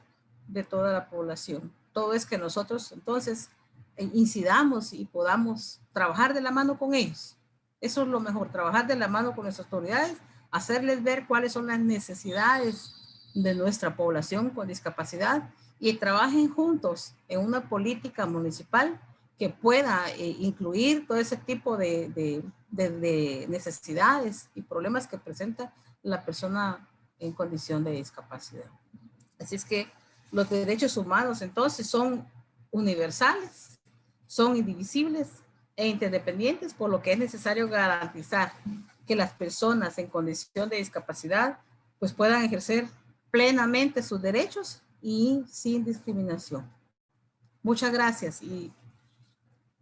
de toda la población. Todo es que nosotros entonces incidamos y podamos trabajar de la mano con ellos. Eso es lo mejor, trabajar de la mano con nuestras autoridades, hacerles ver cuáles son las necesidades de nuestra población con discapacidad y trabajen juntos en una política municipal que pueda incluir todo ese tipo de necesidades y problemas que presenta la persona en condición de discapacidad. Así es que los derechos humanos entonces son universales, son indivisibles e interdependientes, por lo que es necesario garantizar que las personas en condición de discapacidad pues puedan ejercer plenamente sus derechos y sin discriminación. Muchas gracias y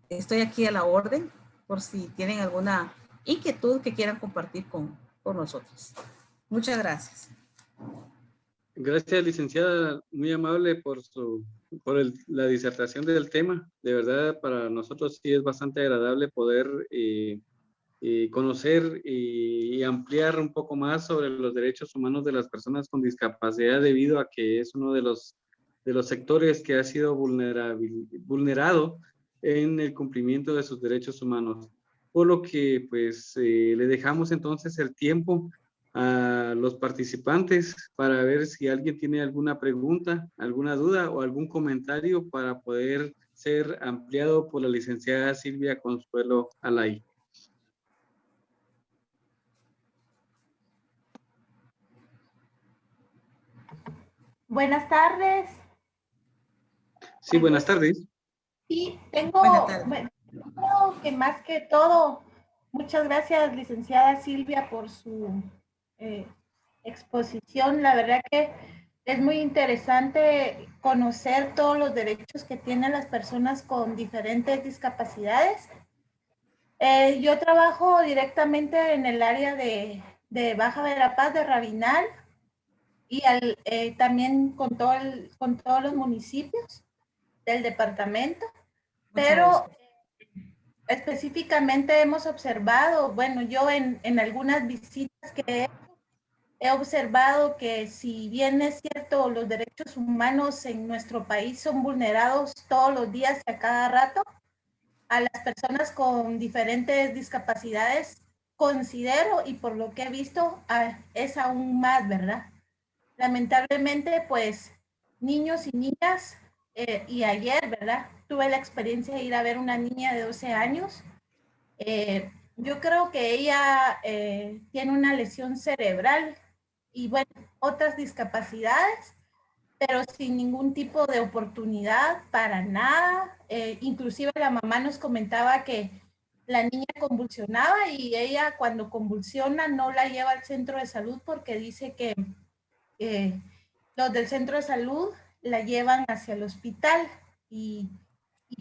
estoy aquí a la orden por si tienen alguna inquietud que quieran compartir con nosotros. Muchas gracias. Gracias, licenciada, muy amable por la disertación del tema. De verdad, para nosotros sí es bastante agradable poder conocer y ampliar un poco más sobre los derechos humanos de las personas con discapacidad, debido a que es uno de los sectores que ha sido vulnerado en el cumplimiento de sus derechos humanos. Por lo que pues le dejamos entonces el tiempo a los participantes para ver si alguien tiene alguna pregunta, alguna duda o algún comentario para poder ser ampliado por la licenciada Silvia Consuelo Alay. Buenas tardes. Sí, buenas tardes. Sí, tengo que más que todo, muchas gracias, licenciada Silvia, por su exposición. La verdad que es muy interesante conocer todos los derechos que tienen las personas con diferentes discapacidades. Yo trabajo directamente en el área de Baja Verapaz, de Rabinal, y también con todos los municipios del departamento, pero específicamente hemos observado, bueno, yo en algunas visitas que he observado que si bien es cierto, los derechos humanos en nuestro país son vulnerados todos los días y a cada rato, a las personas con diferentes discapacidades considero, y por lo que he visto, es aún más, ¿verdad? Lamentablemente, pues, niños y niñas, y ayer, ¿verdad? Tuve la experiencia de ir a ver una niña de 12 años. Yo creo que ella tiene una lesión cerebral y, bueno, otras discapacidades, pero sin ningún tipo de oportunidad para nada. Inclusive la mamá nos comentaba que la niña convulsionaba y ella cuando convulsiona no la lleva al centro de salud porque dice que los del centro de salud la llevan hacia el hospital y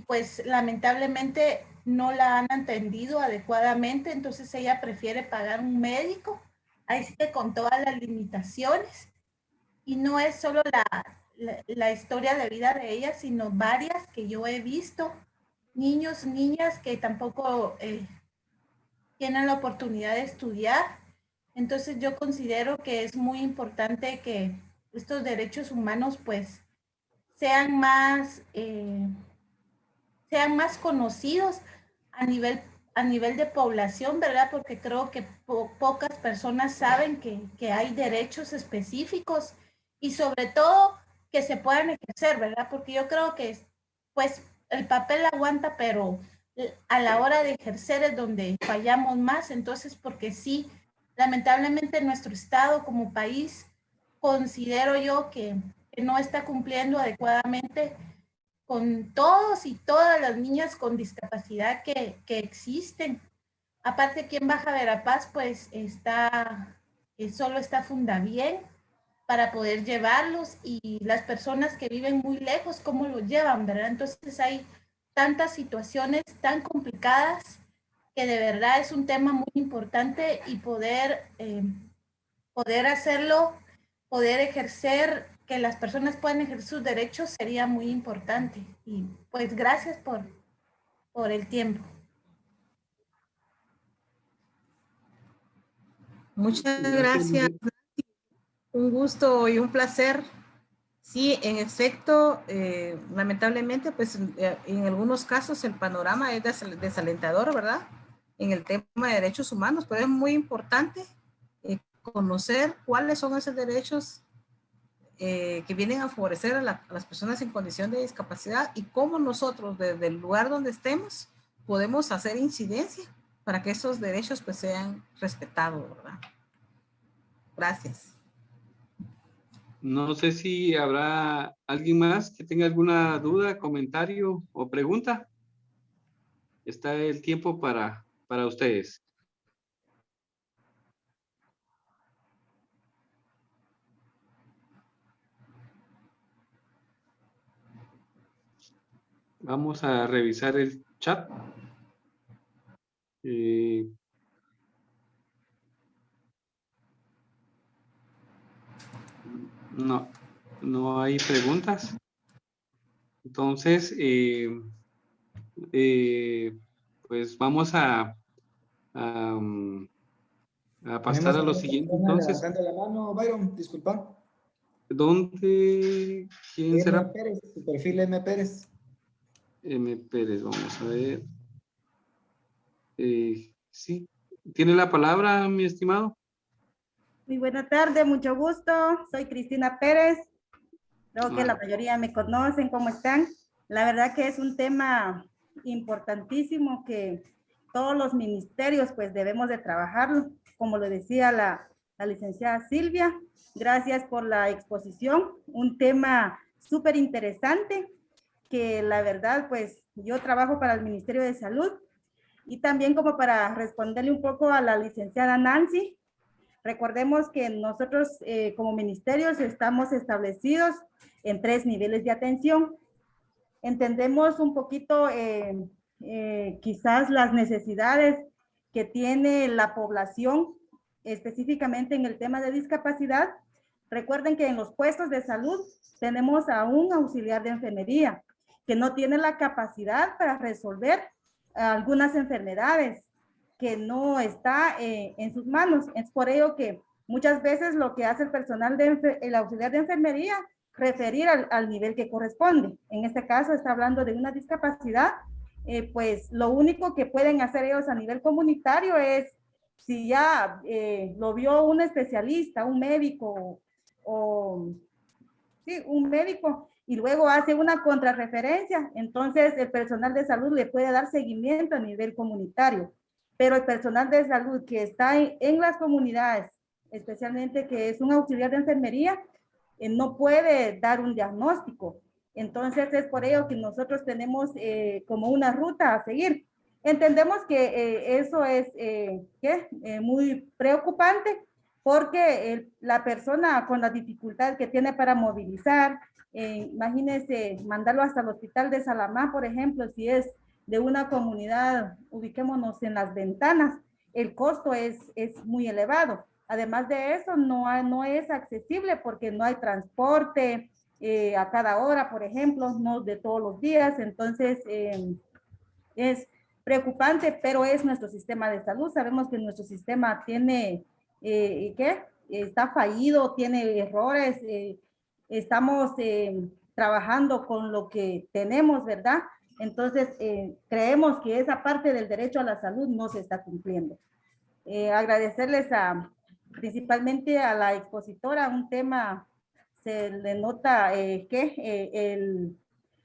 pues lamentablemente no la han atendido adecuadamente, entonces ella prefiere pagar un médico, ahí sí que con todas las limitaciones, y no es solo la historia de vida de ella, sino varias que yo he visto, niños, niñas que tampoco tienen la oportunidad de estudiar. Entonces yo considero que es muy importante que estos derechos humanos pues sean más conocidos a nivel de población, ¿verdad? Porque creo que pocas personas saben que hay derechos específicos y sobre todo que se puedan ejercer, ¿verdad? Porque yo creo que pues el papel aguanta, pero a la hora de ejercer es donde fallamos más. Entonces, porque sí, lamentablemente nuestro Estado como país, considero yo que no está cumpliendo adecuadamente con todos y todas las niñas con discapacidad que existen. Aparte, aquí en Baja Verapaz, pues solo está Fundabién para poder llevarlos, y las personas que viven muy lejos, ¿cómo lo llevan, verdad? Entonces hay tantas situaciones tan complicadas que de verdad es un tema muy importante, y poder hacerlo, poder ejercer, que las personas puedan ejercer sus derechos sería muy importante. Y pues gracias por el tiempo. Muchas Gracias, gracias. Lili. Un gusto y un placer. Sí, en efecto, lamentablemente, pues en algunos casos el panorama es desalentador, ¿verdad? En el tema de derechos humanos, pero es muy importante conocer cuáles son esos derechos que vienen a favorecer a las personas en condición de discapacidad, y cómo nosotros desde el lugar donde estemos podemos hacer incidencia para que esos derechos pues sean respetados, ¿verdad? Gracias. No sé si habrá alguien más que tenga alguna duda, comentario o pregunta. Está el tiempo para ustedes. Vamos a revisar el chat. No, no hay preguntas. Entonces, pues vamos a pasar Tenemos a a lo otra siguiente. persona Entonces, levantando la mano, Byron, disculpa. ¿dónde? ¿Quién M. será? Pérez, su perfil M. Pérez. M. Pérez, vamos a ver. Sí, ¿tiene la palabra, mi estimado? Muy buena tarde, mucho gusto. Soy Cristina Pérez. Creo que la Ah, mayoría me conocen, ¿cómo están? La verdad que es un tema importantísimo que todos los ministerios pues debemos de trabajarlo. Como lo decía la licenciada Silvia, gracias por la exposición. Un tema súper interesante que la verdad pues yo trabajo para el Ministerio de Salud, y también como para responderle un poco a la licenciada Nancy. Recordemos que nosotros como ministerios estamos establecidos en 3 niveles de atención. Entendemos un poquito quizás las necesidades que tiene la población, específicamente en el tema de discapacidad. Recuerden que en los puestos de salud tenemos a un auxiliar de enfermería que no tiene la capacidad para resolver algunas enfermedades, que no está en sus manos. Es por ello que muchas veces lo que hace el personal el auxiliar de enfermería, referir al nivel que corresponde. En este caso está hablando de una discapacidad, pues lo único que pueden hacer ellos a nivel comunitario es, si ya lo vio un especialista, un médico o sí, un médico, y luego hace una contrarreferencia, entonces el personal de salud le puede dar seguimiento a nivel comunitario. Pero el personal de salud que está en las comunidades, especialmente que es un auxiliar de enfermería, no puede dar un diagnóstico. Entonces es por ello que nosotros tenemos como una ruta a seguir. Entendemos que eso es muy preocupante, porque la persona con la dificultad que tiene para movilizar, imagínense mandarlo hasta el hospital de Salamá, por ejemplo, si es de una comunidad, ubiquémonos en Las Ventanas, el costo es muy elevado. Además de eso, no es accesible porque no hay transporte a cada hora, por ejemplo, no de todos los días. Entonces, es preocupante, pero es nuestro sistema de salud. Sabemos que nuestro sistema tiene, está fallido, tiene errores. Estamos trabajando con lo que tenemos, ¿verdad? Entonces, creemos que esa parte del derecho a la salud no se está cumpliendo. Agradecerles principalmente a la expositora, un tema, se le nota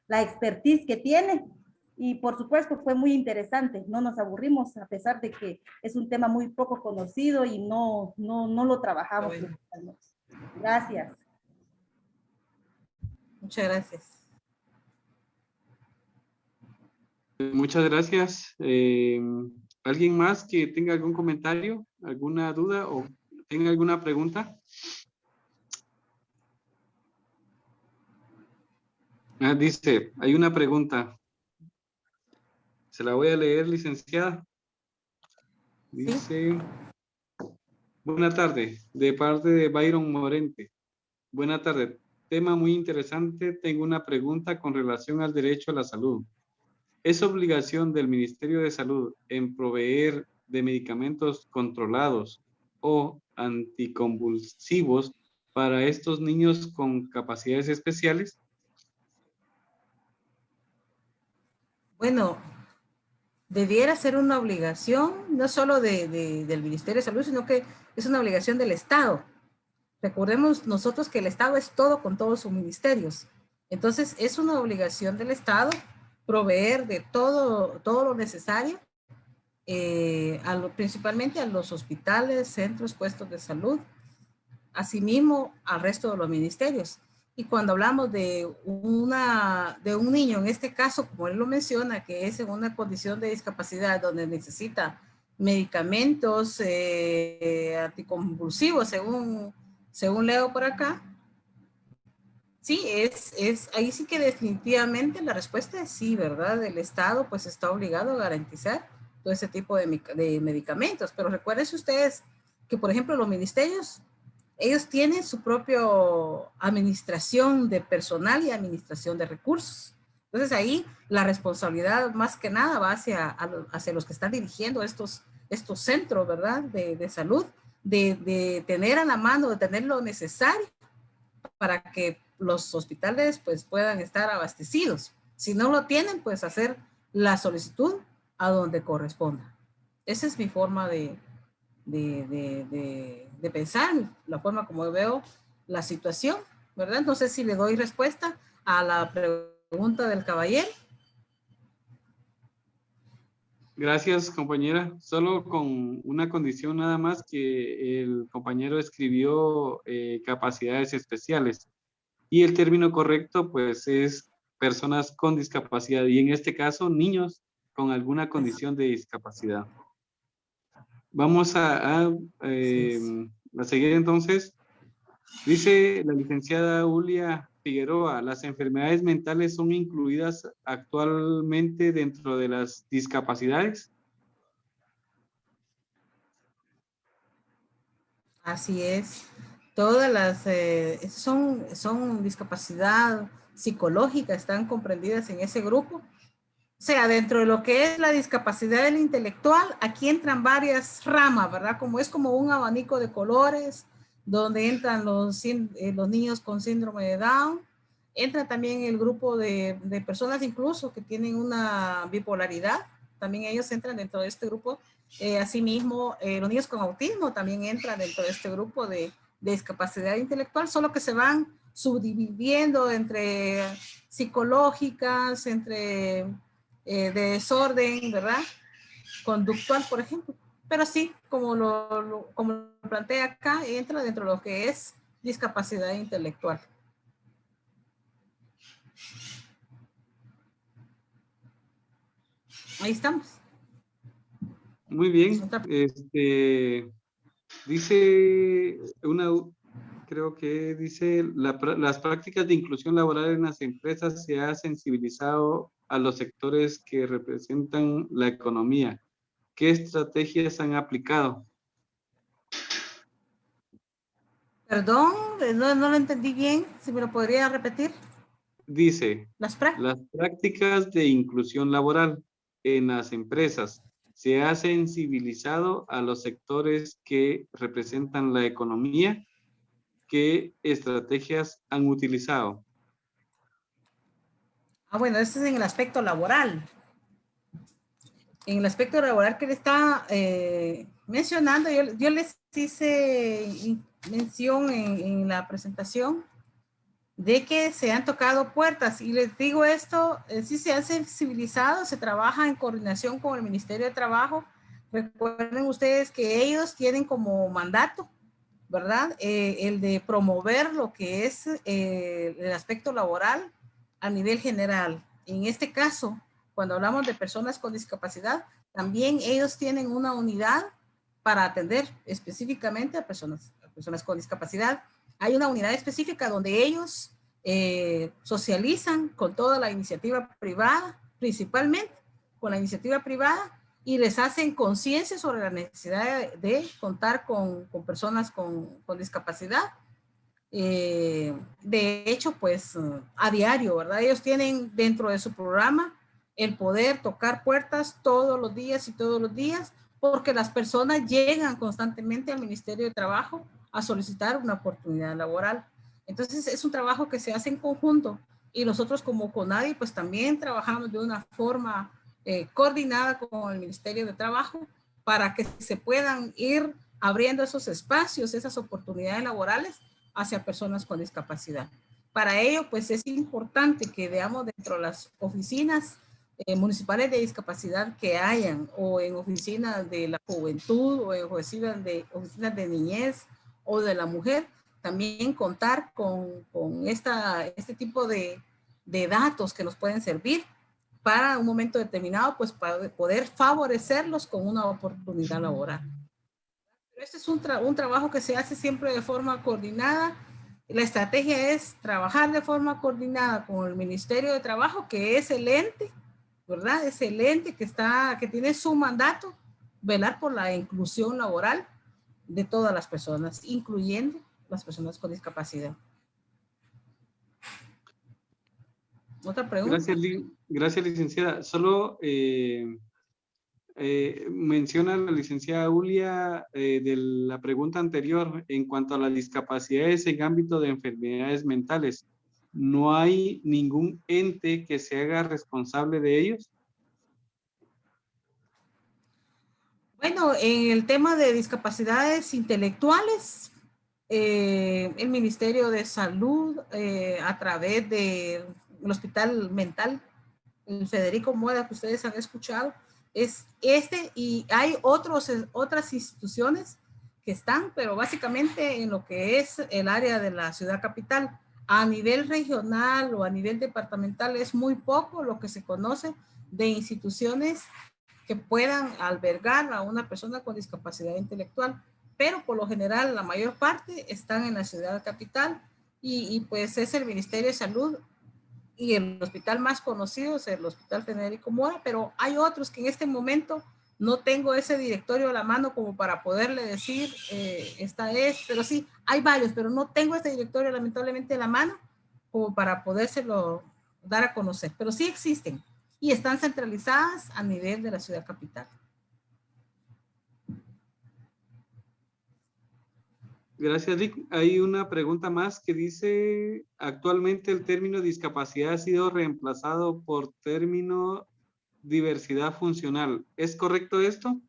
la expertise que tiene, Y por supuesto fue muy interesante, no nos aburrimos a pesar de que es un tema muy poco conocido y no lo trabajamos. Gracias. Muchas gracias. Muchas gracias. ¿Alguien más que tenga algún comentario, alguna duda o tenga alguna pregunta? Dice, hay una pregunta. Se la voy a leer, licenciada. Dice, buena tarde, de parte de Byron Morente. Buena tarde, tema muy interesante. Tengo una pregunta con relación al derecho a la salud. ¿Es obligación del Ministerio de Salud en proveer de medicamentos controlados o anticonvulsivos para estos niños con capacidades especiales? Bueno, debiera ser una obligación, no solo del Ministerio de Salud, sino que es una obligación del Estado. Recordemos nosotros que el Estado es todo con todos sus ministerios. Entonces, es una obligación del Estado proveer de todo lo necesario, principalmente a los hospitales, centros, puestos de salud, asimismo al resto de los ministerios. Y cuando hablamos de un niño, en este caso, como él lo menciona, que es en una condición de discapacidad donde necesita medicamentos anticonvulsivos, según leo por acá, sí, ahí sí que definitivamente la respuesta es sí, ¿verdad? El Estado pues está obligado a garantizar todo ese tipo de medicamentos. Pero recuerden ustedes que, por ejemplo, los ministerios, ellos tienen su propia administración de personal y administración de recursos. Entonces ahí la responsabilidad más que nada va hacia los que están dirigiendo estos centros, ¿verdad? De salud, de tener a la mano, de tener lo necesario para que los hospitales pues puedan estar abastecidos. Si no lo tienen, pues hacer la solicitud a donde corresponda. Esa es mi forma de pensar, la forma como veo la situación, ¿verdad? No sé si le doy respuesta a la pregunta del caballero. Gracias, compañera. Solo con una condición nada más, que el compañero escribió capacidades especiales. Y el término correcto, pues, es personas con discapacidad. Y en este caso, niños con alguna condición de discapacidad. Vamos a seguir entonces. Dice la licenciada Julia Figueroa, ¿las enfermedades mentales son incluidas actualmente dentro de las discapacidades? Así es. Todas las son discapacidad psicológica, están comprendidas en ese grupo. O sea, dentro de lo que es la discapacidad del intelectual, aquí entran varias ramas, ¿verdad? Como es como un abanico de colores, donde entran los niños con síndrome de Down, entra también el grupo de personas incluso que tienen una bipolaridad, también ellos entran dentro de este grupo. Asimismo, los niños con autismo también entran dentro de este grupo de discapacidad intelectual, solo que se van subdividiendo entre psicológicas, entre de desorden, ¿verdad? Conductual, por ejemplo. Pero sí, como lo plantea acá, entra dentro de lo que es discapacidad intelectual. Ahí estamos. Muy bien. Dice creo que dice, las prácticas de inclusión laboral en las empresas se ha sensibilizado a los sectores que representan la economía. ¿Qué estrategias han aplicado? Perdón, no lo entendí bien. ¿Si me lo podría repetir? Dice, Las prácticas de inclusión laboral en las empresas se ha sensibilizado a los sectores que representan la economía. ¿Qué estrategias han utilizado? Bueno, este es en el aspecto laboral. En el aspecto laboral que le está mencionando, yo les hice mención en la presentación de que se han tocado puertas. Y les digo esto, sí se han sensibilizado, se trabaja en coordinación con el Ministerio de Trabajo. Recuerden ustedes que ellos tienen como mandato, ¿verdad? El de promover lo que es el aspecto laboral a nivel general. En este caso, cuando hablamos de personas con discapacidad, también ellos tienen una unidad para atender específicamente a personas con discapacidad. Hay una unidad específica donde ellos socializan con toda la iniciativa privada, principalmente con la iniciativa privada, y les hacen conciencia sobre la necesidad de contar con personas con discapacidad. De hecho, pues a diario, ¿verdad? Ellos tienen dentro de su programa el poder tocar puertas todos los días y todos los días, porque las personas llegan constantemente al Ministerio de Trabajo a solicitar una oportunidad laboral. Entonces, es un trabajo que se hace en conjunto, y nosotros como CONADI, pues también trabajamos de una forma coordinada con el Ministerio de Trabajo para que se puedan ir abriendo esos espacios, esas oportunidades laborales hacia personas con discapacidad. Para ello, pues es importante que veamos dentro de las oficinas municipales de discapacidad que hayan, o en oficinas de la juventud, o en oficinas de niñez o de la mujer, también contar con este tipo de datos que nos pueden servir para un momento determinado, pues para poder favorecerlos con una oportunidad laboral. Pero este es un trabajo que se hace siempre de forma coordinada. La estrategia es trabajar de forma coordinada con el Ministerio de Trabajo, que es el ente, ¿verdad? Es el ente que tiene su mandato, velar por la inclusión laboral de todas las personas, incluyendo las personas con discapacidad. ¿Otra pregunta? Gracias, licenciada. Solo menciona la licenciada Ulia de la pregunta anterior en cuanto a las discapacidades en ámbito de enfermedades mentales. ¿No hay ningún ente que se haga responsable de ellos? Bueno, en el tema de discapacidades intelectuales, el Ministerio de Salud, a través del Hospital Mental, el Federico Mora, que ustedes han escuchado, es y hay otras instituciones que están, pero básicamente en lo que es el área de la ciudad capital. A nivel regional o a nivel departamental es muy poco lo que se conoce de instituciones que puedan albergar a una persona con discapacidad intelectual, pero por lo general la mayor parte están en la ciudad capital, y pues es el Ministerio de Salud, y el hospital más conocido es el Hospital Federico Mora, pero hay otros que en este momento no tengo ese directorio a la mano como para poderle decir esta es, pero sí, hay varios, pero no tengo este directorio lamentablemente a la mano como para podérselo dar a conocer, pero sí existen y están centralizadas a nivel de la ciudad capital. Gracias, Rick. Hay una pregunta más que dice, actualmente el término discapacidad ha sido reemplazado por término diversidad funcional. ¿Es correcto esto?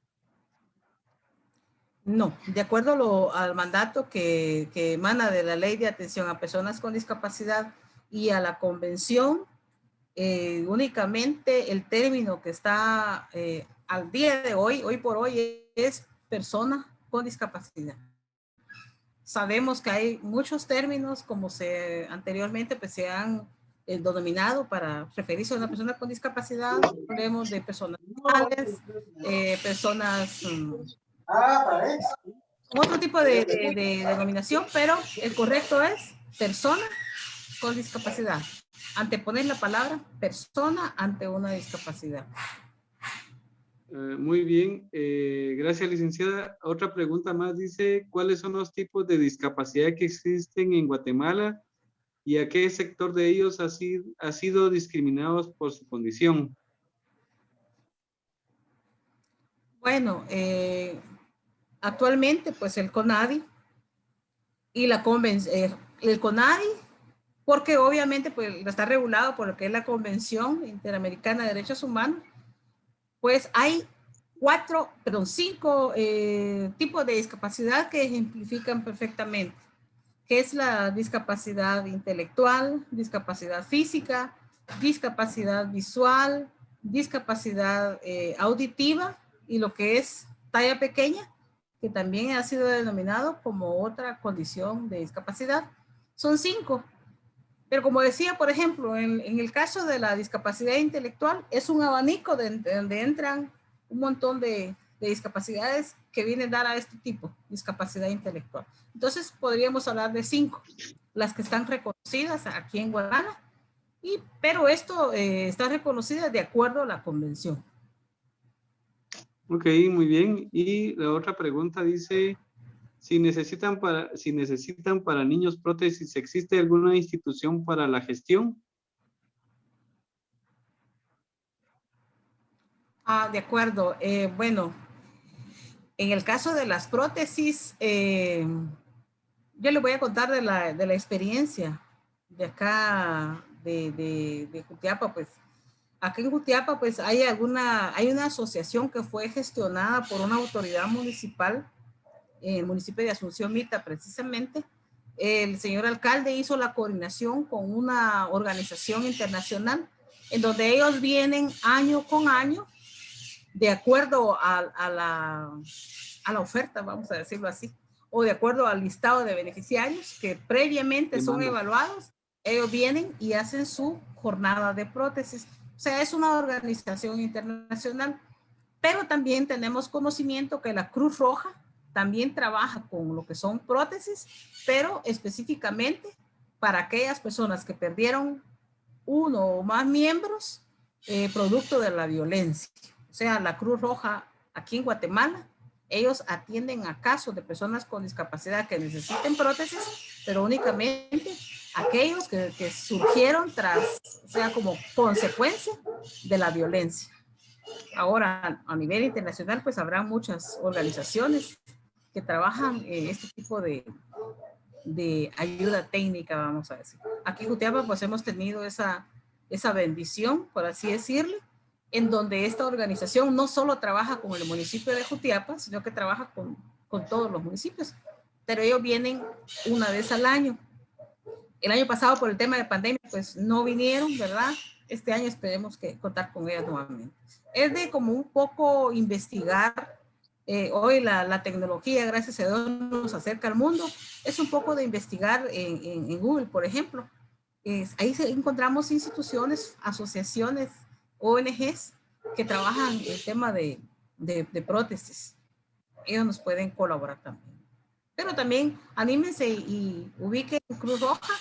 No, de acuerdo al mandato que emana de la Ley de Atención a Personas con Discapacidad y a la Convención, únicamente el término que está al día de hoy por hoy, es persona con discapacidad. Sabemos que hay muchos términos, como anteriormente pues se han denominado para referirse a una persona con discapacidad. Hablemos de personas normales, personas con otro tipo de denominación, pero el correcto es persona con discapacidad. Anteponer la palabra persona ante una discapacidad. Muy bien, gracias, licenciada. Otra pregunta más dice, ¿cuáles son los tipos de discapacidad que existen en Guatemala y a qué sector de ellos ha sido discriminados por su condición? Bueno, actualmente pues el CONADI y la convención, el CONADI, porque obviamente pues está regulado por lo que es la Convención Interamericana de Derechos Humanos, pues hay 5 tipos de discapacidad que ejemplifican perfectamente, que es la discapacidad intelectual, discapacidad física, discapacidad visual, discapacidad auditiva y lo que es talla pequeña, que también ha sido denominado como otra condición de discapacidad. Son 5. Pero como decía, por ejemplo, en el caso de la discapacidad intelectual, es un abanico donde entran un montón de discapacidades que vienen a dar a este tipo, discapacidad intelectual. Entonces, podríamos hablar de 5, las que están reconocidas aquí en Guatemala, pero esto está reconocida de acuerdo a la convención. Ok, muy bien. Y la otra pregunta dice, si necesitan para niños prótesis, ¿existe alguna institución para la gestión? De acuerdo. Bueno, en el caso de las prótesis, yo les voy a contar de la experiencia de acá, de Jutiapa, pues. Aquí en Jutiapa, pues, hay una asociación que fue gestionada por una autoridad municipal, el municipio de Asunción Mita, precisamente. El señor alcalde hizo la coordinación con una organización internacional en donde ellos vienen año con año de acuerdo a la oferta, vamos a decirlo así, o de acuerdo al listado de beneficiarios que previamente son evaluados, ellos vienen y hacen su jornada de prótesis. O sea, es una organización internacional, pero también tenemos conocimiento que la Cruz Roja también trabaja con lo que son prótesis, pero específicamente para aquellas personas que perdieron uno o más miembros producto de la violencia. O sea, la Cruz Roja aquí en Guatemala, ellos atienden a casos de personas con discapacidad que necesiten prótesis, pero únicamente aquellos que surgieron o sea, como consecuencia de la violencia. Ahora, a nivel internacional, pues habrá muchas organizaciones que trabajan este tipo de ayuda técnica, vamos a decir. Aquí en Jutiapa, pues hemos tenido esa bendición, por así decirle, en donde esta organización no solo trabaja con el municipio de Jutiapa, sino que trabaja con todos los municipios, pero ellos vienen una vez al año. El año pasado, por el tema de pandemia, pues no vinieron, ¿verdad? Este año esperemos que contar con ellas nuevamente. Es de como un poco investigar. Hoy la tecnología, gracias a Dios, nos acerca al mundo. Es un poco de investigar en Google, por ejemplo. Ahí encontramos instituciones, asociaciones, ONGs que trabajan el tema de prótesis. Ellos nos pueden colaborar también. Pero también anímense y ubiquen Cruz Roja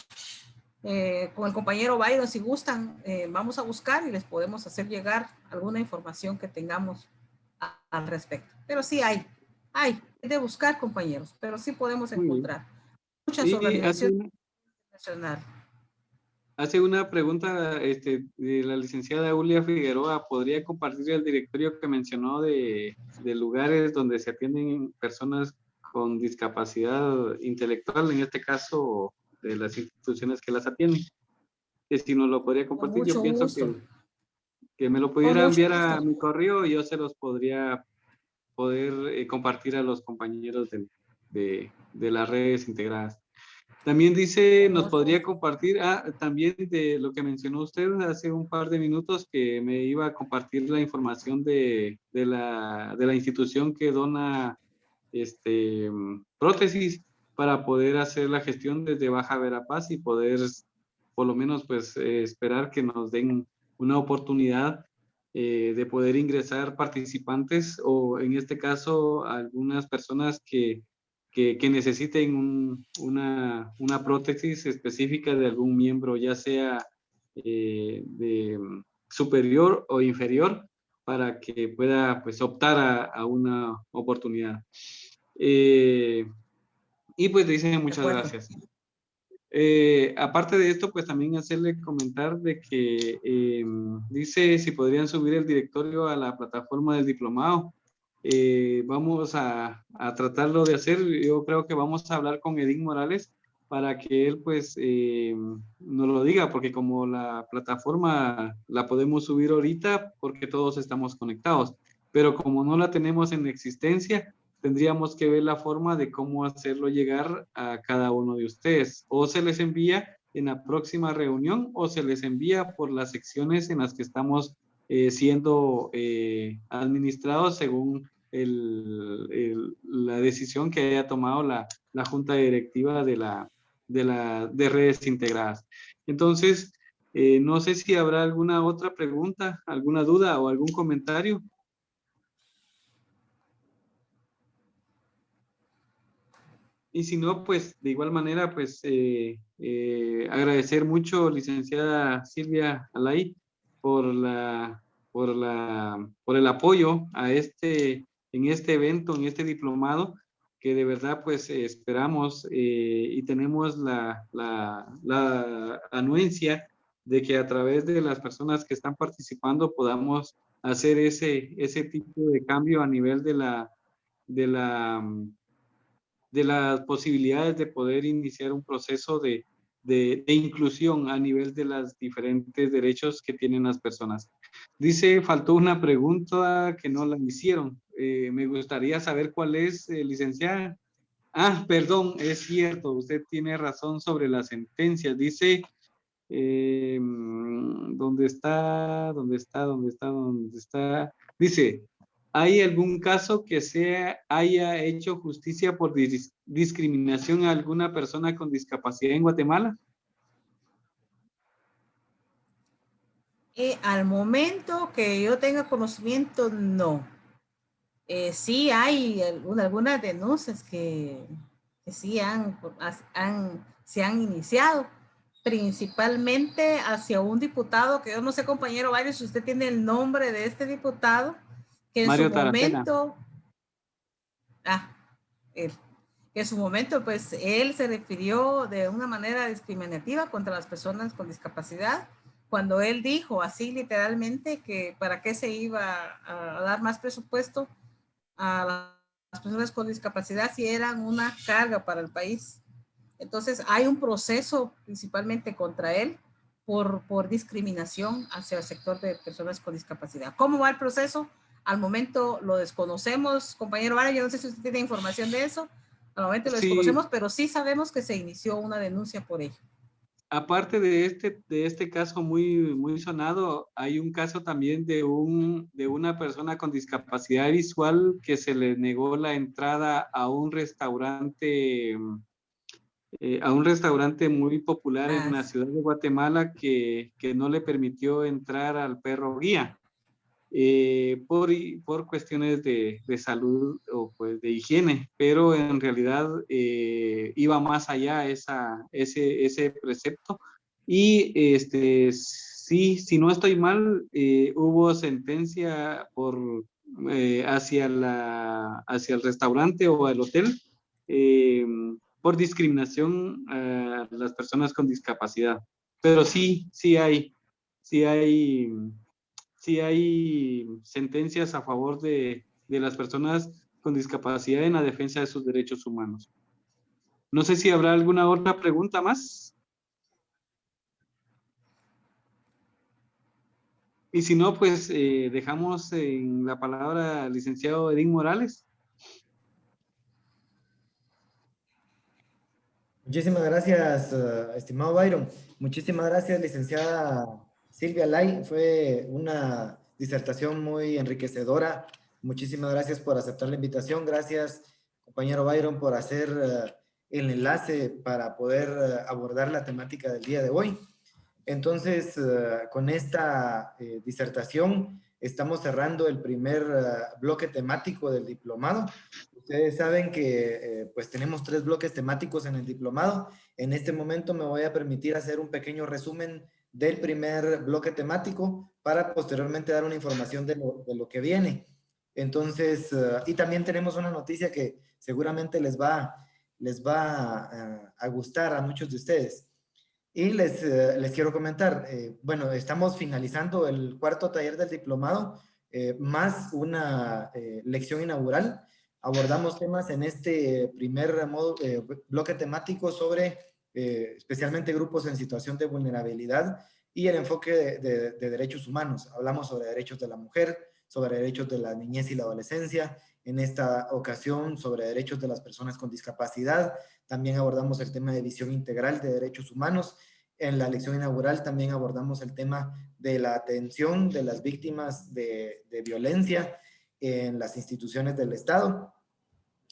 con el compañero Byron, si gustan, vamos a buscar y les podemos hacer llegar alguna información que tengamos al respecto. Pero sí hay de buscar, compañeros, pero sí podemos encontrar muchas organizaciones internacionales. Hace una pregunta de la licenciada Julia Figueroa. ¿Podría compartir el directorio que mencionó de lugares donde se atienden personas con discapacidad intelectual, en este caso de las instituciones que las atienden? Que si nos lo podría compartir, yo pienso que me lo pudiera enviar a mi correo y yo se los podría poder compartir a los compañeros de las redes integradas. También dice, nos podría compartir, también de lo que mencionó usted hace un par de minutos, que me iba a compartir la información de la institución que dona prótesis para poder hacer la gestión desde Baja Verapaz y poder, por lo menos, pues esperar que nos den una oportunidad de poder ingresar participantes o, en este caso, algunas personas que necesiten una prótesis específica de algún miembro, ya sea de superior o inferior, para que pueda pues optar a una oportunidad. Y pues dicen muchas gracias. Aparte de esto, pues también hacerle comentar de que dice si podrían subir el directorio a la plataforma del diplomado. Vamos a tratarlo de hacer. Yo creo que vamos a hablar con Edín Morales para que él pues nos lo diga, porque como la plataforma la podemos subir ahorita porque todos estamos conectados, pero como no la tenemos en existencia, tendríamos que ver la forma de cómo hacerlo llegar a cada uno de ustedes. O se les envía en la próxima reunión o se les envía por las secciones en las que estamos siendo administrados según la decisión que haya tomado la junta directiva de redes integradas. Entonces, no sé si habrá alguna otra pregunta, alguna duda o algún comentario. Y si no, pues de igual manera, pues agradecer mucho, licenciada Silvia Alay, por el apoyo a en este evento, en este diplomado, que de verdad pues esperamos y tenemos la anuencia de que a través de las personas que están participando podamos hacer ese tipo de cambio a nivel de las posibilidades de poder iniciar un proceso de inclusión a nivel de los diferentes derechos que tienen las personas. Dice, faltó una pregunta que no la hicieron. Me gustaría saber cuál es, licenciada. Ah, perdón, es cierto, usted tiene razón sobre las sentencias. Dice, ¿dónde está? ¿Dónde está? ¿Dónde está? ¿Dónde está? Dice, ¿hay algún caso que se haya hecho justicia por discriminación a alguna persona con discapacidad en Guatemala? Al momento que yo tenga conocimiento, no. Sí hay algunas denuncias que sí se han iniciado, principalmente hacia un diputado, que yo no sé, compañero Varios, si usted tiene el nombre de este diputado, que en Mario su Taracena. momento, que en su momento, pues, él se refirió de una manera discriminativa contra las personas con discapacidad, cuando él dijo así literalmente que para qué se iba a dar más presupuesto a las personas con discapacidad si eran una carga para el país. Entonces hay un proceso principalmente contra él por discriminación hacia el sector de personas con discapacidad. ¿Cómo va el proceso? Al momento lo desconocemos, compañero Vara, yo no sé si usted tiene información de eso, al momento lo desconocemos, Sí, pero sí sabemos que se inició una denuncia por ello. aparte de este caso muy sonado, hay un caso también de una persona con discapacidad visual que se le negó la entrada a un restaurante muy popular en la ciudad de Guatemala que no le permitió entrar al perro guía por cuestiones de salud o pues de higiene, pero en realidad iba más allá ese precepto y sí, si no estoy mal, hubo sentencia hacia el restaurante o al hotel eh, por discriminación a las personas con discapacidad. Pero sí hay, sí hay sentencias a favor de las personas con discapacidad en la defensa de sus derechos humanos. No sé si habrá alguna otra pregunta más. Y si no, pues dejamos en la palabra al licenciado Edín Morales. Muchísimas gracias, estimado Byron. Muchísimas gracias, licenciada Silvia Lai. Fue una disertación muy enriquecedora. Muchísimas gracias por aceptar la invitación. Gracias, compañero Byron, por hacer el enlace para poder abordar la temática del día de hoy. Entonces, con esta disertación estamos cerrando el primer bloque temático del diplomado. Ustedes saben que pues tenemos 3 bloques temáticos en el diplomado. En este momento me voy a permitir hacer un pequeño resumen del primer bloque temático para posteriormente dar una información de lo que viene. Entonces, y también tenemos una noticia que seguramente les va a gustar a muchos de ustedes. Y les quiero comentar, bueno, estamos finalizando el 4.º taller del diplomado, más una lección inaugural. Abordamos temas en este primer bloque temático sobre especialmente grupos en situación de vulnerabilidad y el enfoque de derechos humanos. Hablamos sobre derechos de la mujer, sobre derechos de la niñez y la adolescencia, en esta ocasión sobre derechos de las personas con discapacidad. También abordamos el tema de visión integral de derechos humanos. En la lección inaugural también abordamos el tema de la atención de las víctimas de violencia en las instituciones del Estado,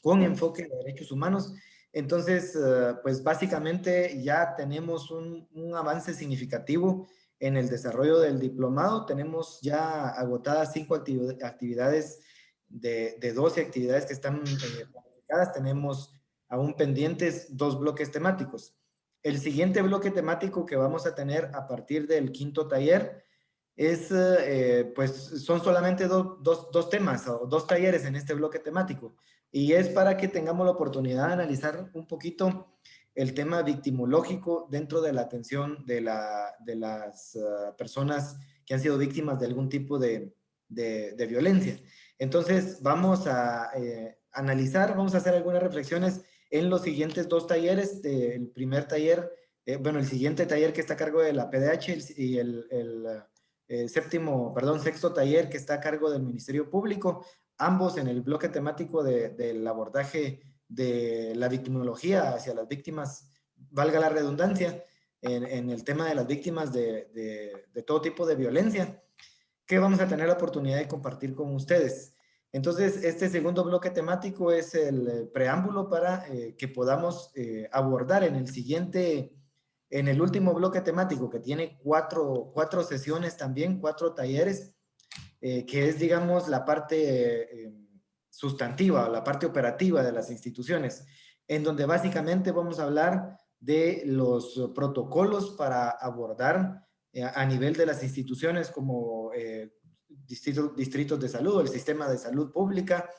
con enfoque de derechos humanos. Entonces, pues básicamente ya tenemos un avance significativo en el desarrollo del diplomado. Tenemos ya agotadas 5 actividades de 12 actividades que están planificadas. Tenemos aún pendientes 2 bloques temáticos. El siguiente bloque temático que vamos a tener a partir del 5º taller es, pues son solamente dos temas o 2 talleres en este bloque temático, y es para que tengamos la oportunidad de analizar un poquito el tema victimológico dentro de la atención de las personas que han sido víctimas de algún tipo de violencia. Entonces vamos a analizar, vamos a hacer algunas reflexiones en los siguientes 2 talleres. El primer taller, bueno, el siguiente taller que está a cargo de la PDH y el sexto taller que está a cargo del Ministerio Público, ambos en el bloque temático del abordaje de la victimología hacia las víctimas, valga la redundancia, en el tema de las víctimas de todo tipo de violencia, que vamos a tener la oportunidad de compartir con ustedes. Entonces, este segundo bloque temático es el preámbulo para que podamos abordar en el último bloque temático, que tiene cuatro sesiones también, 4 talleres, que es, digamos, la parte sustantiva, la parte operativa de las instituciones, en donde básicamente vamos a hablar de los protocolos para abordar a nivel de las instituciones como distritos de salud, el sistema de salud pública,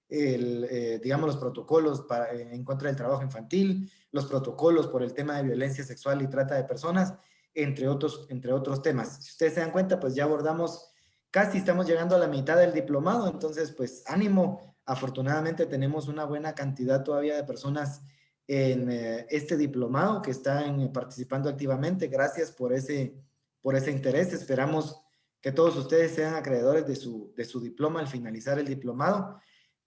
digamos, los protocolos en contra del trabajo infantil, los protocolos por el tema de violencia sexual y trata de personas, entre otros temas. Si ustedes se dan cuenta, pues ya abordamos, casi estamos llegando a la mitad del diplomado, entonces pues ánimo. Afortunadamente tenemos una buena cantidad todavía de personas en este diplomado que están participando activamente. Gracias por ese interés. Esperamos que todos ustedes sean acreedores de su diploma al finalizar el diplomado.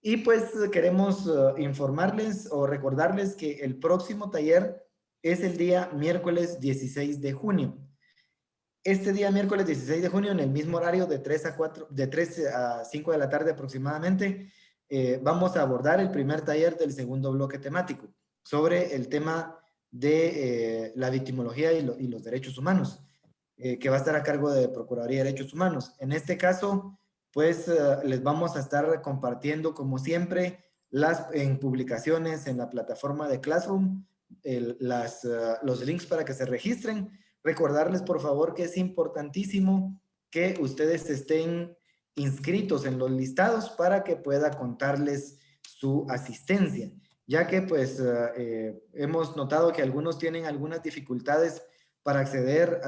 Y pues queremos informarles o recordarles que el próximo taller es el día miércoles 16 de junio. Este día miércoles 16 de junio, en el mismo horario de 3 a 5 de la tarde aproximadamente, vamos a abordar el primer taller del segundo bloque temático sobre el tema de la victimología y los derechos humanos, que va a estar a cargo de Procuraduría de Derechos Humanos. En este caso, pues les vamos a estar compartiendo, como siempre, en publicaciones en la plataforma de Classroom, los links para que se registren. Recordarles, por favor, que es importantísimo que ustedes estén inscritos en los listados para que pueda contarles su asistencia, ya que pues hemos notado que algunos tienen algunas dificultades para acceder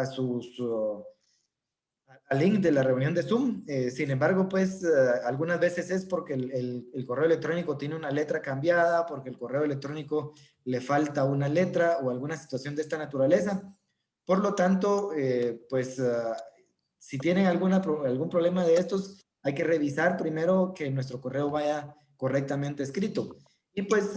al link de la reunión de Zoom. Sin embargo, pues algunas veces es porque el correo electrónico tiene una letra cambiada, porque el correo electrónico le falta una letra o alguna situación de esta naturaleza. Por lo tanto, pues si tienen algún problema de estos, hay que revisar primero que nuestro correo vaya correctamente escrito. Y pues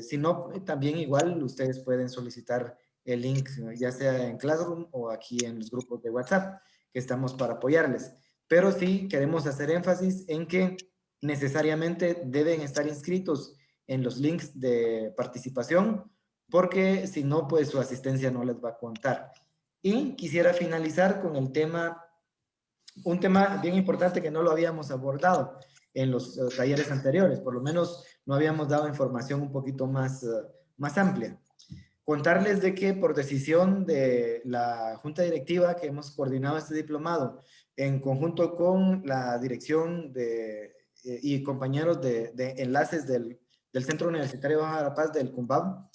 si no, también igual ustedes pueden solicitar el link, ya sea en Classroom o aquí en los grupos de WhatsApp, que estamos para apoyarles. Pero sí queremos hacer énfasis en que necesariamente deben estar inscritos en los links de participación, porque si no, pues su asistencia no les va a contar. Y quisiera finalizar con un tema bien importante que no lo habíamos abordado en los talleres anteriores, por lo menos no habíamos dado información un poquito más amplia. Contarles de que por decisión de la Junta Directiva que hemos coordinado este diplomado en conjunto con la dirección y compañeros de enlaces del Centro Universitario Baja de la Paz del CUNVAB,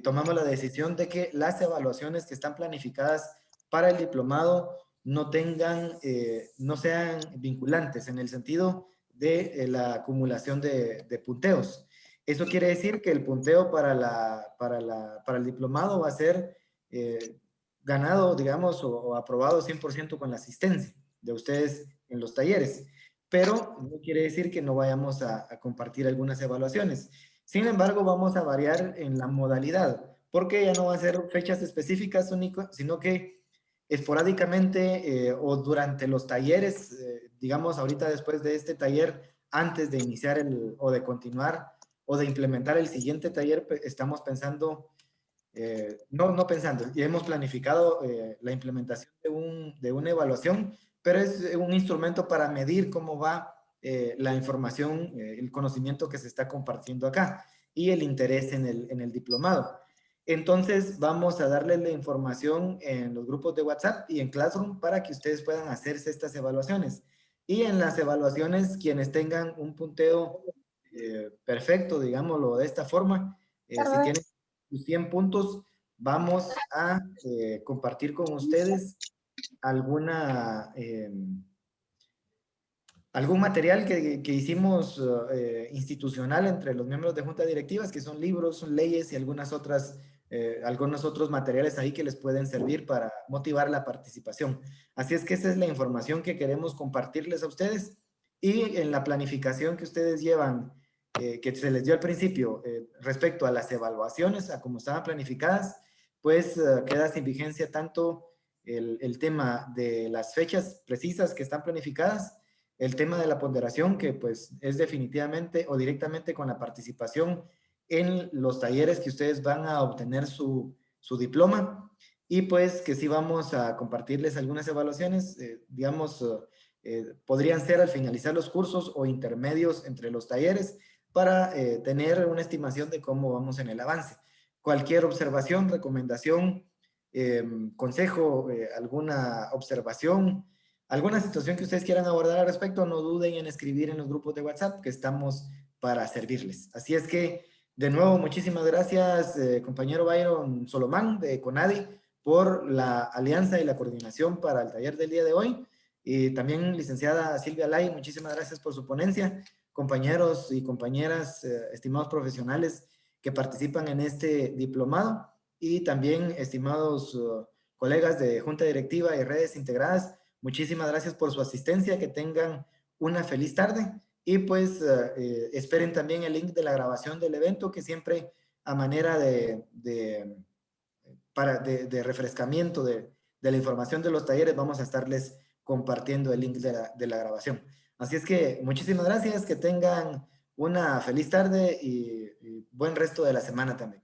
tomamos la decisión de que las evaluaciones que están planificadas para el diplomado no sean vinculantes en el sentido de la acumulación de punteos. Eso quiere decir que el punteo para el diplomado va a ser ganado, digamos, o aprobado 100% con la asistencia de ustedes en los talleres. pero no quiere decir que no vayamos a compartir algunas evaluaciones. Sin embargo, vamos a variar en la modalidad, porque ya no va a ser fechas específicas únicas, sino que esporádicamente o durante los talleres, digamos ahorita después de este taller, antes de iniciar o de continuar o de implementar el siguiente taller, estamos pensando, no pensando, ya hemos planificado la implementación de una evaluación, pero es un instrumento para medir cómo va la información, el conocimiento que se está compartiendo acá y el interés en el diplomado. Entonces vamos a darles la información en los grupos de WhatsApp y en Classroom para que ustedes puedan hacerse estas evaluaciones. Y en las evaluaciones, quienes tengan un punteo perfecto, digámoslo de esta forma, si tienen sus 100 puntos, vamos a compartir con ustedes algún material que hicimos institucional entre los miembros de juntas directivas, que son libros, leyes y algunos otros materiales ahí que les pueden servir para motivar la participación. Así es que esa es la información que queremos compartirles a ustedes, y en la planificación que ustedes llevan, que se les dio al principio respecto a las evaluaciones, a cómo estaban planificadas, pues queda sin vigencia tanto el tema de las fechas precisas que están planificadas, el tema de la ponderación, que pues es definitivamente o directamente con la participación en los talleres que ustedes van a obtener su diploma, y pues que sí vamos a compartirles algunas evaluaciones, digamos, podrían ser al finalizar los cursos o intermedios entre los talleres para tener una estimación de cómo vamos en el avance. Cualquier observación, recomendación, consejo, alguna observación, alguna situación que ustedes quieran abordar al respecto, no duden en escribir en los grupos de WhatsApp, que estamos para servirles. Así es que, de nuevo, muchísimas gracias, compañero Byron Solomán de CONADI, por la alianza y la coordinación para el taller del día de hoy. Y también, licenciada Silvia Lai, muchísimas gracias por su ponencia. Compañeros y compañeras, estimados profesionales que participan en este diplomado, y también estimados colegas de Junta Directiva y Redes Integradas, muchísimas gracias por su asistencia, que tengan una feliz tarde, y pues esperen también el link de la grabación del evento, que siempre a manera de refrescamiento de la información de los talleres vamos a estarles compartiendo el link de la grabación. Así es que muchísimas gracias, que tengan una feliz tarde y buen resto de la semana también.